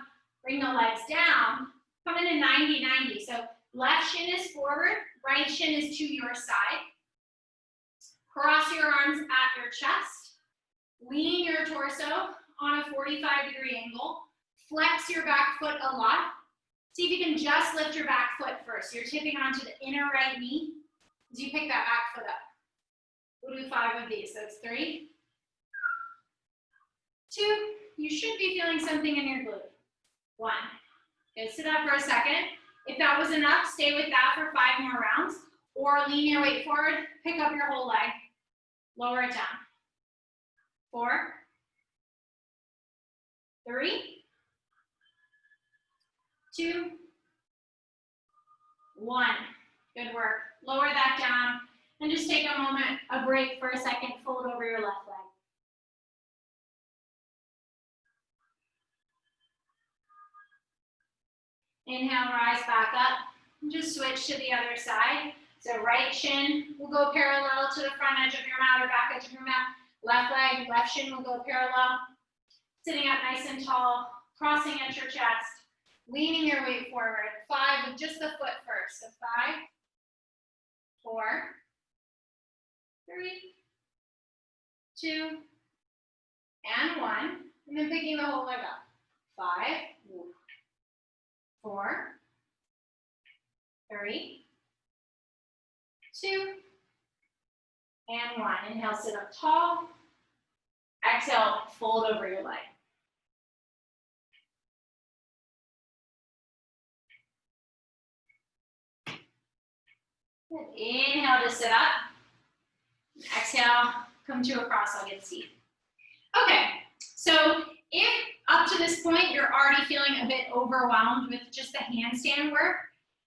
Bring the legs down. Come into 90-90. So left shin is forward, right shin is to your side. Cross your arms at your chest. Lean your torso on a 45-degree angle. Flex your back foot a lot. See if you can just lift your back foot first. You're tipping onto the inner right knee as you pick that back foot up. We'll do 5 of these. So it's 3, 2. You should be feeling something in your glute. 1. Good. Sit up for a second. If that was enough, stay with that for 5 more rounds. Or lean your weight forward, pick up your whole leg, lower it down. 4, 3, 2, 1. Good work. Lower that down and just take a moment, a break for a second, fold over your left leg. Inhale, rise back up. And just switch to the other side. So right shin will go parallel to the front edge of your mat or back edge of your mat. Left leg, left shin will go parallel. Sitting up nice and tall, crossing at your chest, leaning your weight forward. 5 with just the foot first. So 5, 4, 3, 2, and 1. And then picking the whole leg up. 5, 4, 3, 2, and 1. Inhale, sit up tall. Exhale, fold over your leg. Good. Inhale to sit up. Exhale, come to a cross-legged seat. Okay, so if up to this point you're already feeling a bit overwhelmed with just the handstand work,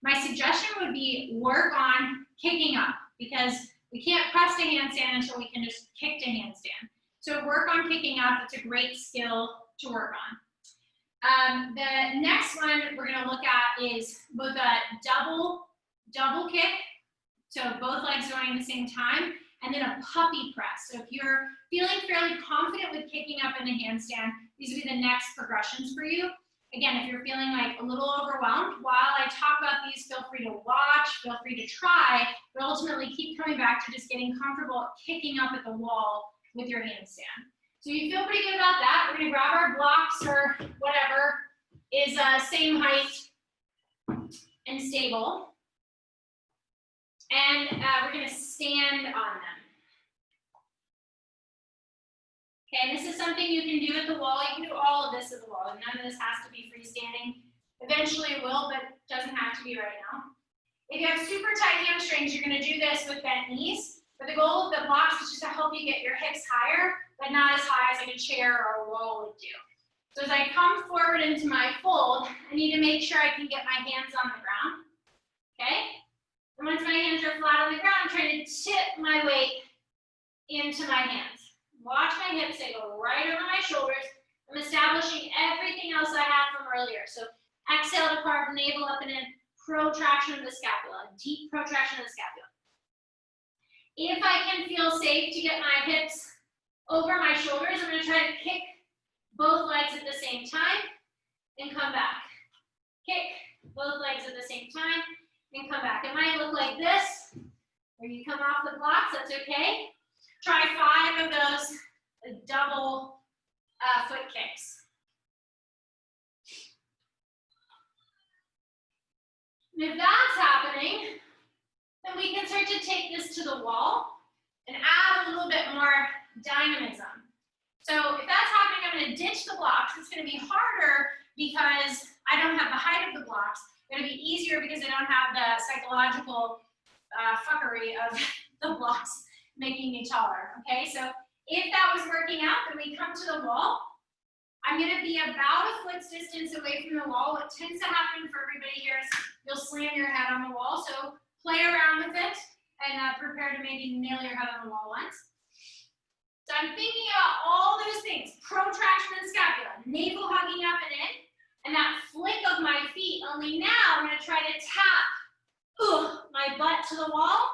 my suggestion would be work on kicking up, because we can't press to handstand until we can just kick to handstand. So work on kicking up. It's a great skill to work on. The next one we're going to look at is both a double kick, so both legs going at the same time, and then a puppy press. So if you're feeling fairly confident with kicking up in a handstand, these would be the next progressions for you. Again, if you're feeling like a little overwhelmed, while I talk about these, feel free to watch, feel free to try, but ultimately keep coming back to just getting comfortable kicking up at the wall with your handstand. So you feel pretty good about that. We're gonna grab our blocks or whatever is same height and stable. And we're gonna stand on them. Okay, and this is something you can do at the wall. You can do all of this at the wall. None of this has to be freestanding. Eventually it will, but doesn't have to be right now. If you have super tight hamstrings, you're gonna do this with bent knees. But the goal of the blocks is just to help you get your hips higher, but not as high as like a chair or a wall would do. So as I come forward into my fold, I need to make sure I can get my hands on the ground, okay? And once my hands are flat on the ground, I'm trying to tip my weight into my hands. Watch my hips, they go right over my shoulders. I'm establishing everything else I had from earlier. So exhale to carve navel up and in, protraction of the scapula, deep protraction of the scapula. If I can feel safe to get my hips over my shoulders, I'm going to try to kick both legs at the same time and come back. Kick both legs at the same time and come back. It might look like this, where you come off the blocks, that's okay. Try 5 of those double foot kicks. And if that's happening, then we can start to take this to the wall and add a little bit more dynamism. So if that's happening, I'm going to ditch the blocks. It's going to be harder because I don't have the height of the blocks. It's going to be easier because I don't have the psychological fuckery of the blocks making me taller. Okay, so if that was working out, then we come to the wall. I'm going to be about a foot's distance away from the wall. What tends to happen for everybody here is you'll slam your head on the wall. So play around with it and prepare to maybe nail your head on the wall once. So I'm thinking about all those things. Protraction of the scapula, navel hugging up and in, and that flick of my feet. Only now I'm going to try to tap my butt to the wall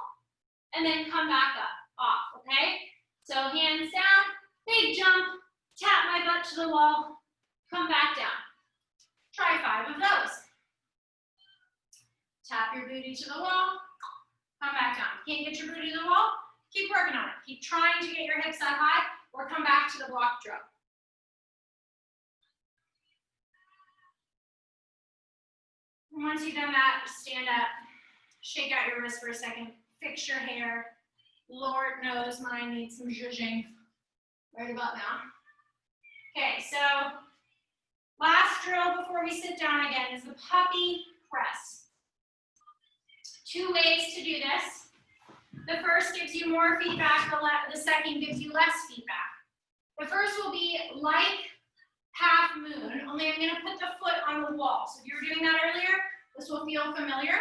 and then come back up, off, okay? So hands down, big jump, tap my butt to the wall, come back down. Try 5 of those. Tap your booty to the wall, come back down. Can't get your booty to the wall? Keep working on it. Keep trying to get your hips that high or come back to the block drill. And once you've done that, stand up, shake out your wrist for a second, fix your hair. Lord knows mine needs some zhuzhing right about now. Okay, so last drill before we sit down again is the puppy press. 2 ways to do this. The first gives you more feedback, the second gives you less feedback. The first will be like half moon, only I'm going to put the foot on the wall. So if you were doing that earlier, this will feel familiar.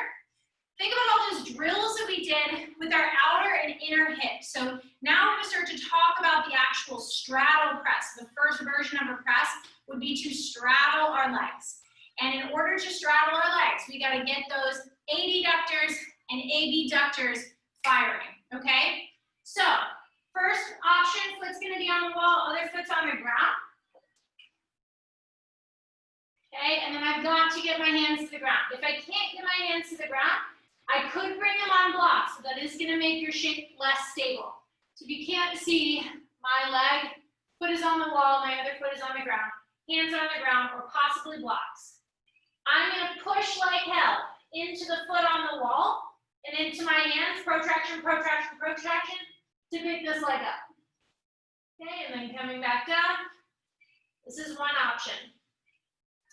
Think about all those drills that we did with our outer and inner hips. So now we're going to start to talk about the actual straddle press. The first version of a press would be to straddle our legs. And in order to straddle our legs, we got to get those adductors and abductors firing, okay? So, first option, foot's gonna be on the wall, other foot's on the ground. Okay, and then I've got to get my hands to the ground. If I can't get my hands to the ground, I could bring them on blocks, so that is gonna make your shape less stable. So if you can't see my leg, foot is on the wall, my other foot is on the ground, hands on the ground, or possibly blocks. I'm gonna push like hell into the foot on the wall and into my hands, protraction, protraction, protraction, to pick this leg up. Okay, and then coming back down. This is one option.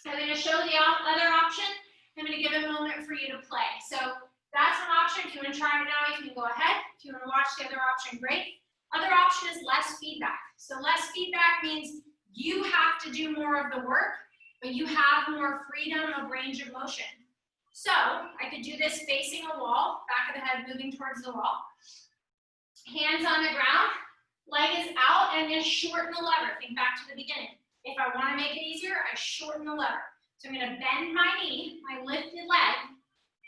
I'm going to show the other option. I'm going to give a moment for you to play. So that's one option. If you want to try it now, you can go ahead. If you want to watch the other option, great. Other option is less feedback. So less feedback means you have to do more of the work, but you have more freedom of range of motion. So I could do this facing a wall, back of the head moving towards the wall. Hands on the ground, leg is out, and I'm going to shorten the lever. Think back to the beginning. If I want to make it easier, I shorten the lever. So I'm going to bend my knee, my lifted leg.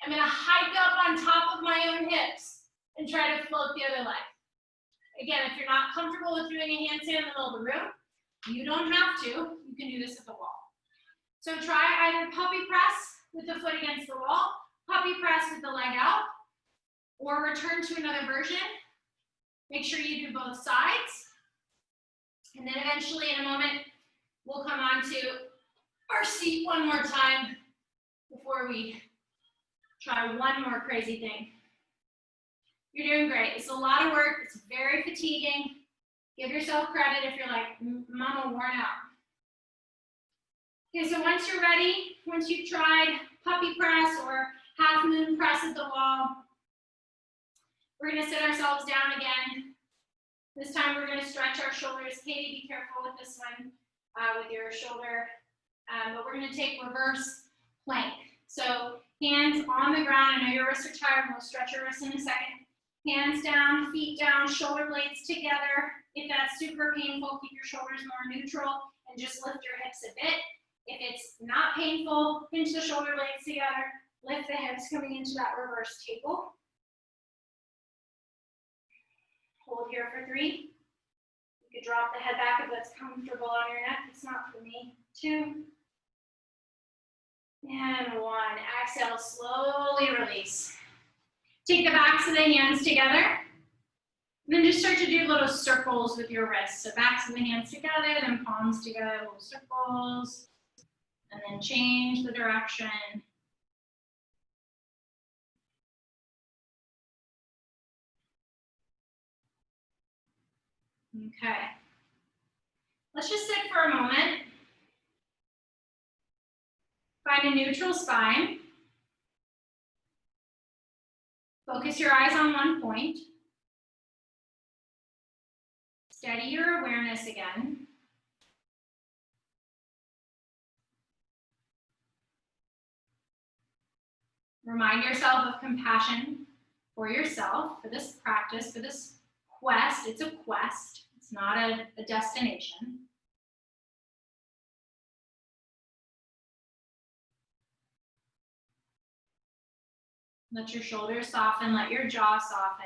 I'm going to hike up on top of my own hips and try to float the other leg. Again, if you're not comfortable with doing a handstand in the middle of the room, you don't have to. You can do this at the wall. So try either puppy press with the foot against the wall, puppy press with the leg out, or return to another version. Make sure you do both sides. And then eventually in a moment, we'll come on to our seat one more time before we try one more crazy thing. You're doing great. It's a lot of work. It's very fatiguing. Give yourself credit if you're like, Mama, worn out. Okay, so once you're ready, once you've tried puppy press or half moon press at the wall, we're gonna sit ourselves down again. This time we're gonna stretch our shoulders. Katie, be careful with this one, with your shoulder. But we're gonna take reverse plank. So hands on the ground. I know your wrists are tired. We'll stretch your wrists in a second. Hands down, feet down, shoulder blades together. If that's super painful, keep your shoulders more neutral and just lift your hips a bit. If it's not painful, pinch the shoulder blades together, lift the hips coming into that reverse table. Hold here for 3. You could drop the head back if that's comfortable on your neck. It's not for me. 2. And 1. Exhale, slowly release. Take the backs of the hands together. And then just start to do little circles with your wrists. So backs of the hands together, then palms together, little circles. And then change the direction. Okay. Let's just sit for a moment. Find a neutral spine. Focus your eyes on one point. Steady your awareness again. Remind yourself of compassion for yourself, for this practice, for this quest. It's a quest. It's not a destination. Let your shoulders soften, let your jaw soften.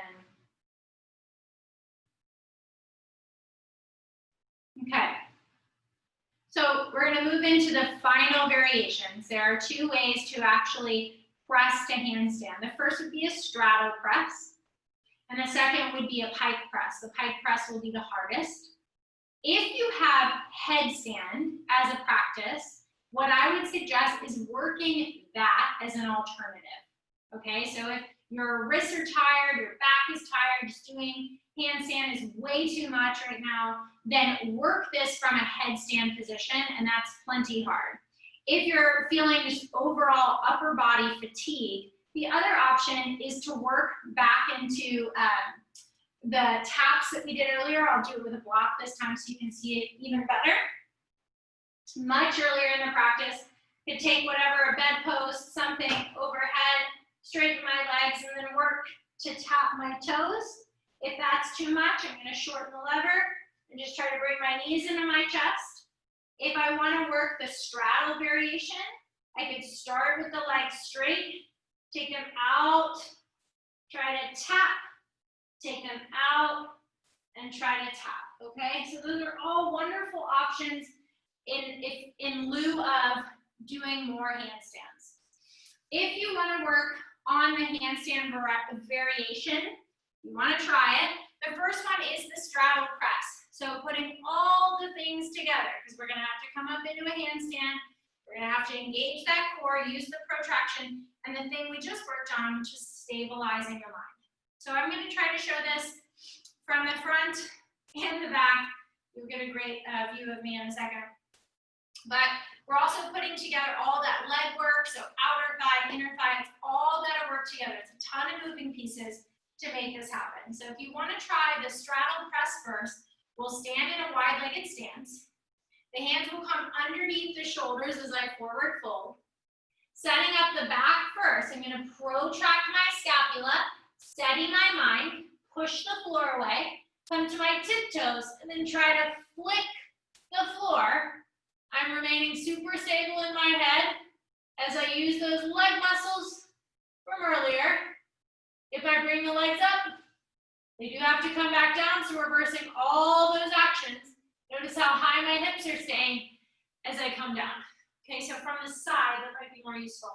Okay. So we're going to move into the final variations. There are 2 ways to actually press to handstand. The first would be a straddle press, and the second would be a pike press. The pike press will be the hardest. If you have headstand as a practice, what I would suggest is working that as an alternative. Okay, so if your wrists are tired, your back is tired, just doing handstand is way too much right now, then work this from a headstand position, and that's plenty hard. If you're feeling just overall upper body fatigue, the other option is to work back into the taps that we did earlier. I'll do it with a block this time so you can see it even better. Much earlier in the practice, could take whatever, a bedpost, something overhead, straighten my legs, and then work to tap my toes. If that's too much, I'm going to shorten the lever and just try to bring my knees into my chest. If I want to work the straddle variation, I could start with the legs straight, take them out, try to tap, take them out, and try to tap, okay? So those are all wonderful options in lieu of doing more handstands. If you want to work on the handstand variation, you want to try it. The first one is the straddle press. So putting all the things together, because we're going to have to come up into a handstand. We're going to have to engage that core, use the protraction, and the thing we just worked on, which is stabilizing your mind. So I'm going to try to show this from the front and the back. You'll get a great view of me in a second. But we're also putting together all that leg work, so outer thigh, inner thigh, it's all got to work together. It's a ton of moving pieces to make this happen. So if you want to try the straddle press first, we'll stand in a wide-legged stance. The hands will come underneath the shoulders as I forward fold. Setting up the back first, I'm going to protract my scapula, steady my mind, push the floor away, come to my tiptoes, and then try to flick the floor. I'm remaining super stable in my head as I use those leg muscles from earlier. If I bring the legs up, they do have to come back down, so reversing all those actions. Notice how high my hips are staying as I come down. Okay, so from the side, that might be more useful.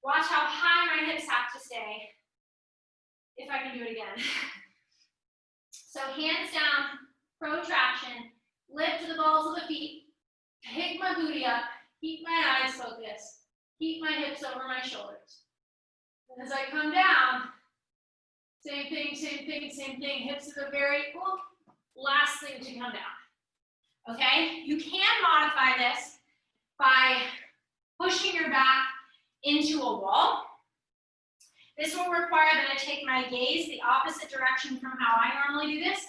Watch how high my hips have to stay, if I can do it again. So hands down, protraction, lift the balls of the feet, pick my booty up, keep my eyes focused, keep my hips over my shoulders. And as I come down, same thing, same thing, same thing. Hips are the very last thing to come down. Okay? You can modify this by pushing your back into a wall. This will require that I take my gaze the opposite direction from how I normally do this.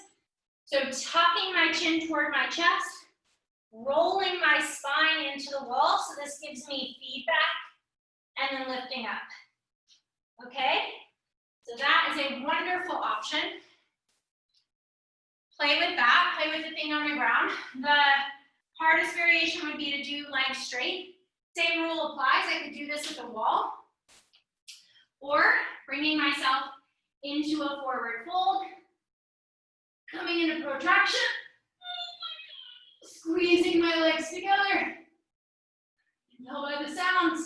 So tucking my chin toward my chest, rolling my spine into the wall, so this gives me feedback, and then lifting up. Okay? So that is a wonderful option. Play with that, play with the thing on the ground. The hardest variation would be to do legs straight. Same rule applies, I could do this with a wall. Or bringing myself into a forward fold, coming into protraction, squeezing my legs together. You can tell by the sounds,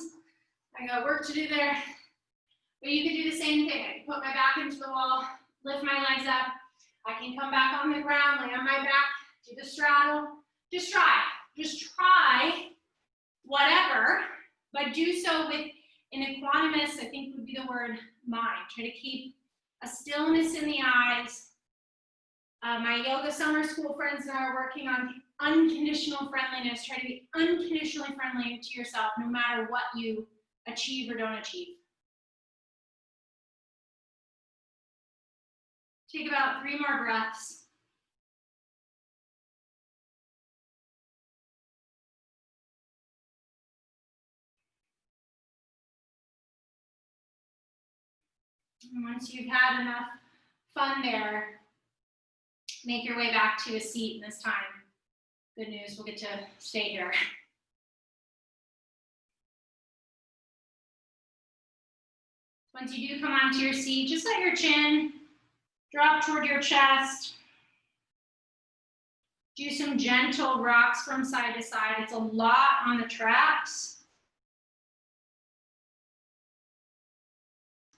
I got work to do there. But you can do the same thing. I can put my back into the wall, lift my legs up. I can come back on the ground, lay on my back, do the straddle. Just try whatever, but do so with an equanimous, I think would be the word, mind. Try to keep a stillness in the eyes. My yoga summer school friends and I are working on unconditional friendliness. Try to be unconditionally friendly to yourself no matter what you achieve or don't achieve. Take about 3 more breaths. And once you've had enough fun there, make your way back to a seat, and this time, good news, we'll get to stay here. Once you do come onto your seat, just let your chin drop toward your chest. Do some gentle rocks from side to side. It's a lot on the traps.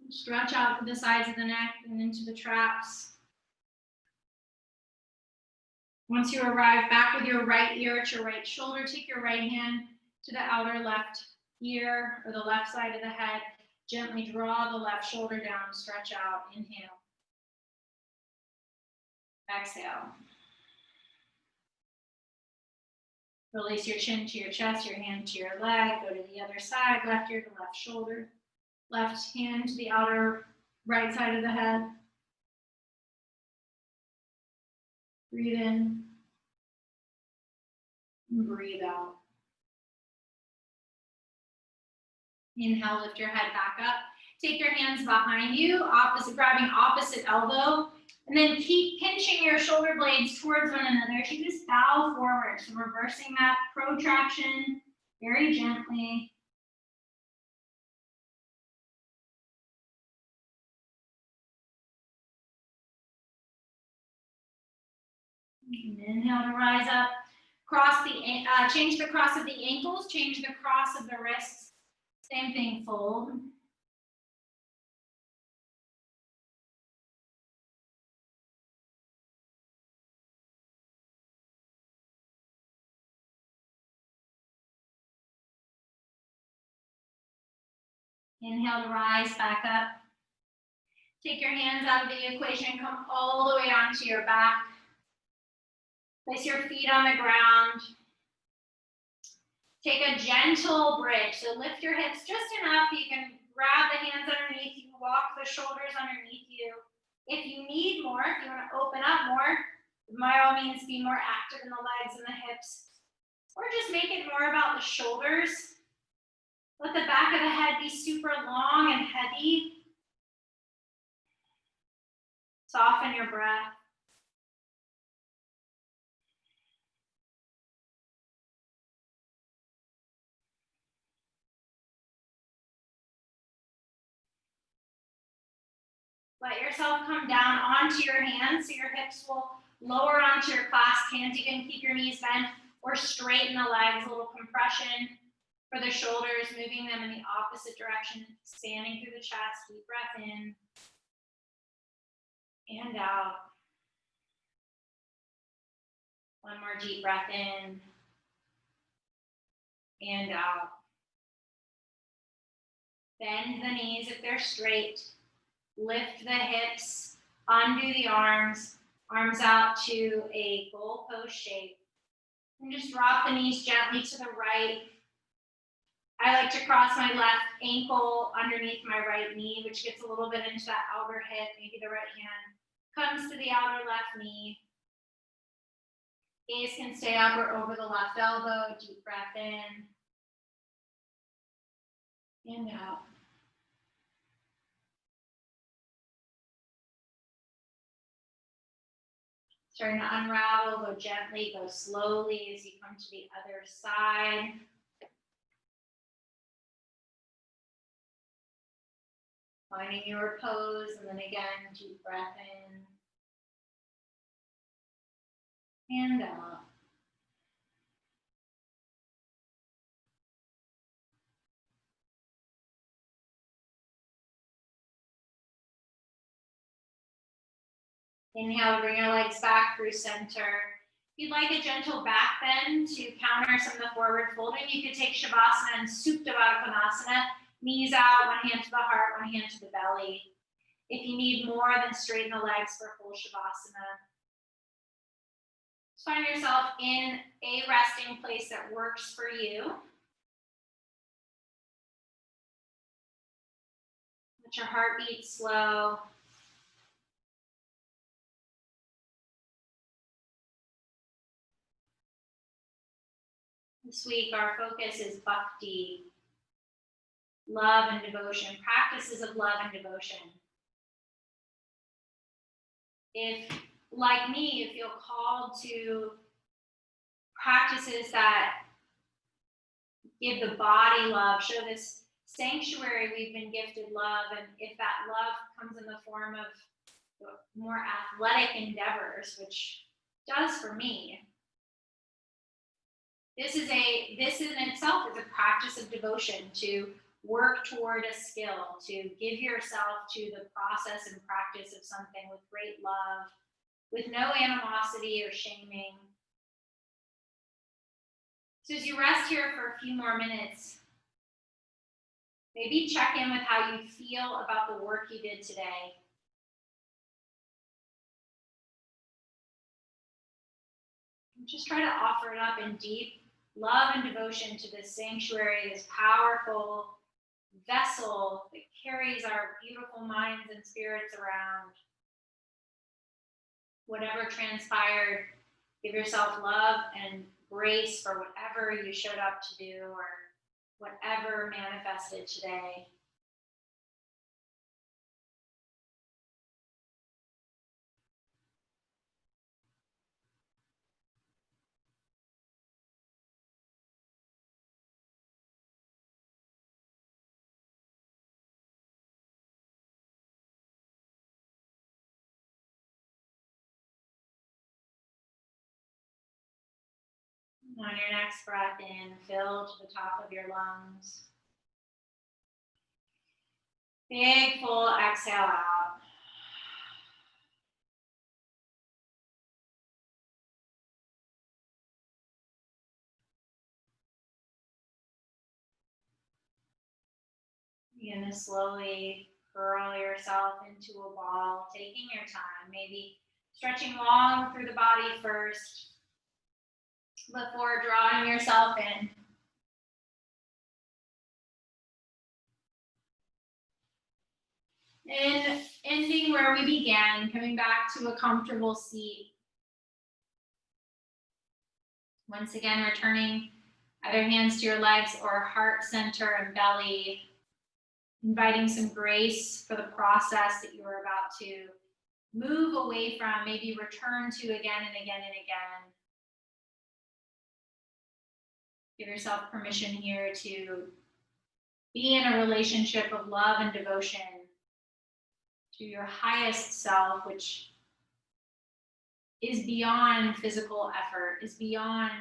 Stretch out to the sides of the neck and into the traps. Once you arrive back with your right ear at your right shoulder, take your right hand to the outer left ear or the left side of the head. Gently draw the left shoulder down, stretch out, inhale. Exhale. Release your chin to your chest, your hand to your leg, go to the other side, left ear to left shoulder, left hand to the outer right side of the head. Breathe in and breathe out. Inhale, lift your head back up. Take your hands behind you, grabbing opposite elbow, and then keep pinching your shoulder blades towards one another. You just bow forward, so reversing that protraction very gently. And inhale to rise up. Change the cross of the ankles, change the cross of the wrists. Same thing, fold. Inhale to rise back up. Take your hands out of the equation, come all the way onto your back. Place your feet on the ground. Take a gentle bridge. So lift your hips just enough. You can grab the hands underneath you, walk the shoulders underneath you. If you need more, if you want to open up more, by all means be more active in the legs and the hips. Or just make it more about the shoulders. Let the back of the head be super long and heavy. Soften your breath. Let yourself come down onto your hands so your hips will lower onto your clasped hands. You can keep your knees bent or straighten the legs, a little compression for the shoulders, moving them in the opposite direction, standing through the chest. Deep breath in and out. One more deep breath in and out. Bend the knees if they're straight. Lift the hips, undo the arms out to a goalpost shape. And just drop the knees gently to the right. I like to cross my left ankle underneath my right knee, which gets a little bit into that outer hip. Maybe the right hand comes to the outer left knee. Gaze can stay up or over the left elbow. Deep breath in and out. Starting to unravel, go gently, go slowly as you come to the other side. Finding your pose, and then again, deep breath in and out. Inhale, bring your legs back through center. If you'd like a gentle back bend to counter some of the forward folding, you could take Shavasana and Supta Baddha Konasana. Knees out, one hand to the heart, one hand to the belly. If you need more, then straighten the legs for full Shavasana. Just find yourself in a resting place that works for you. Let your heartbeat slow. This week, our focus is bhakti, love and devotion, practices of love and devotion. If, like me, you feel called to practices that give the body love, show this sanctuary we've been gifted love, and if that love comes in the form of more athletic endeavors, which does for me, this in itself is a practice of devotion, to work toward a skill, to give yourself to the process and practice of something with great love, with no animosity or shaming. So as you rest here for a few more minutes, maybe check in with how you feel about the work you did today. And just try to offer it up in deep love and devotion to this sanctuary, this powerful vessel that carries our beautiful minds and spirits around. Whatever transpired, give yourself love and grace for whatever you showed up to do or whatever manifested today. On your next breath in, fill to the top of your lungs. Big, full exhale out. You're going to slowly curl yourself into a ball, taking your time, maybe stretching long through the body first before drawing yourself in. And ending where we began, coming back to a comfortable seat. Once again, returning either hands to your legs or heart center and belly, inviting some grace for the process that you're about to move away from, maybe return to again and again and again. Give yourself permission here to be in a relationship of love and devotion to your highest self, which is beyond physical effort, is beyond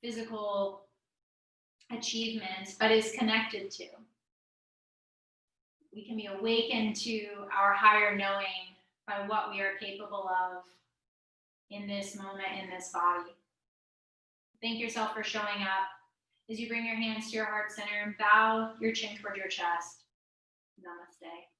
physical achievements, but is connected to. We can be awakened to our higher knowing by what we are capable of in this moment, in this body. Thank yourself for showing up as you bring your hands to your heart center and bow your chin toward your chest. Namaste.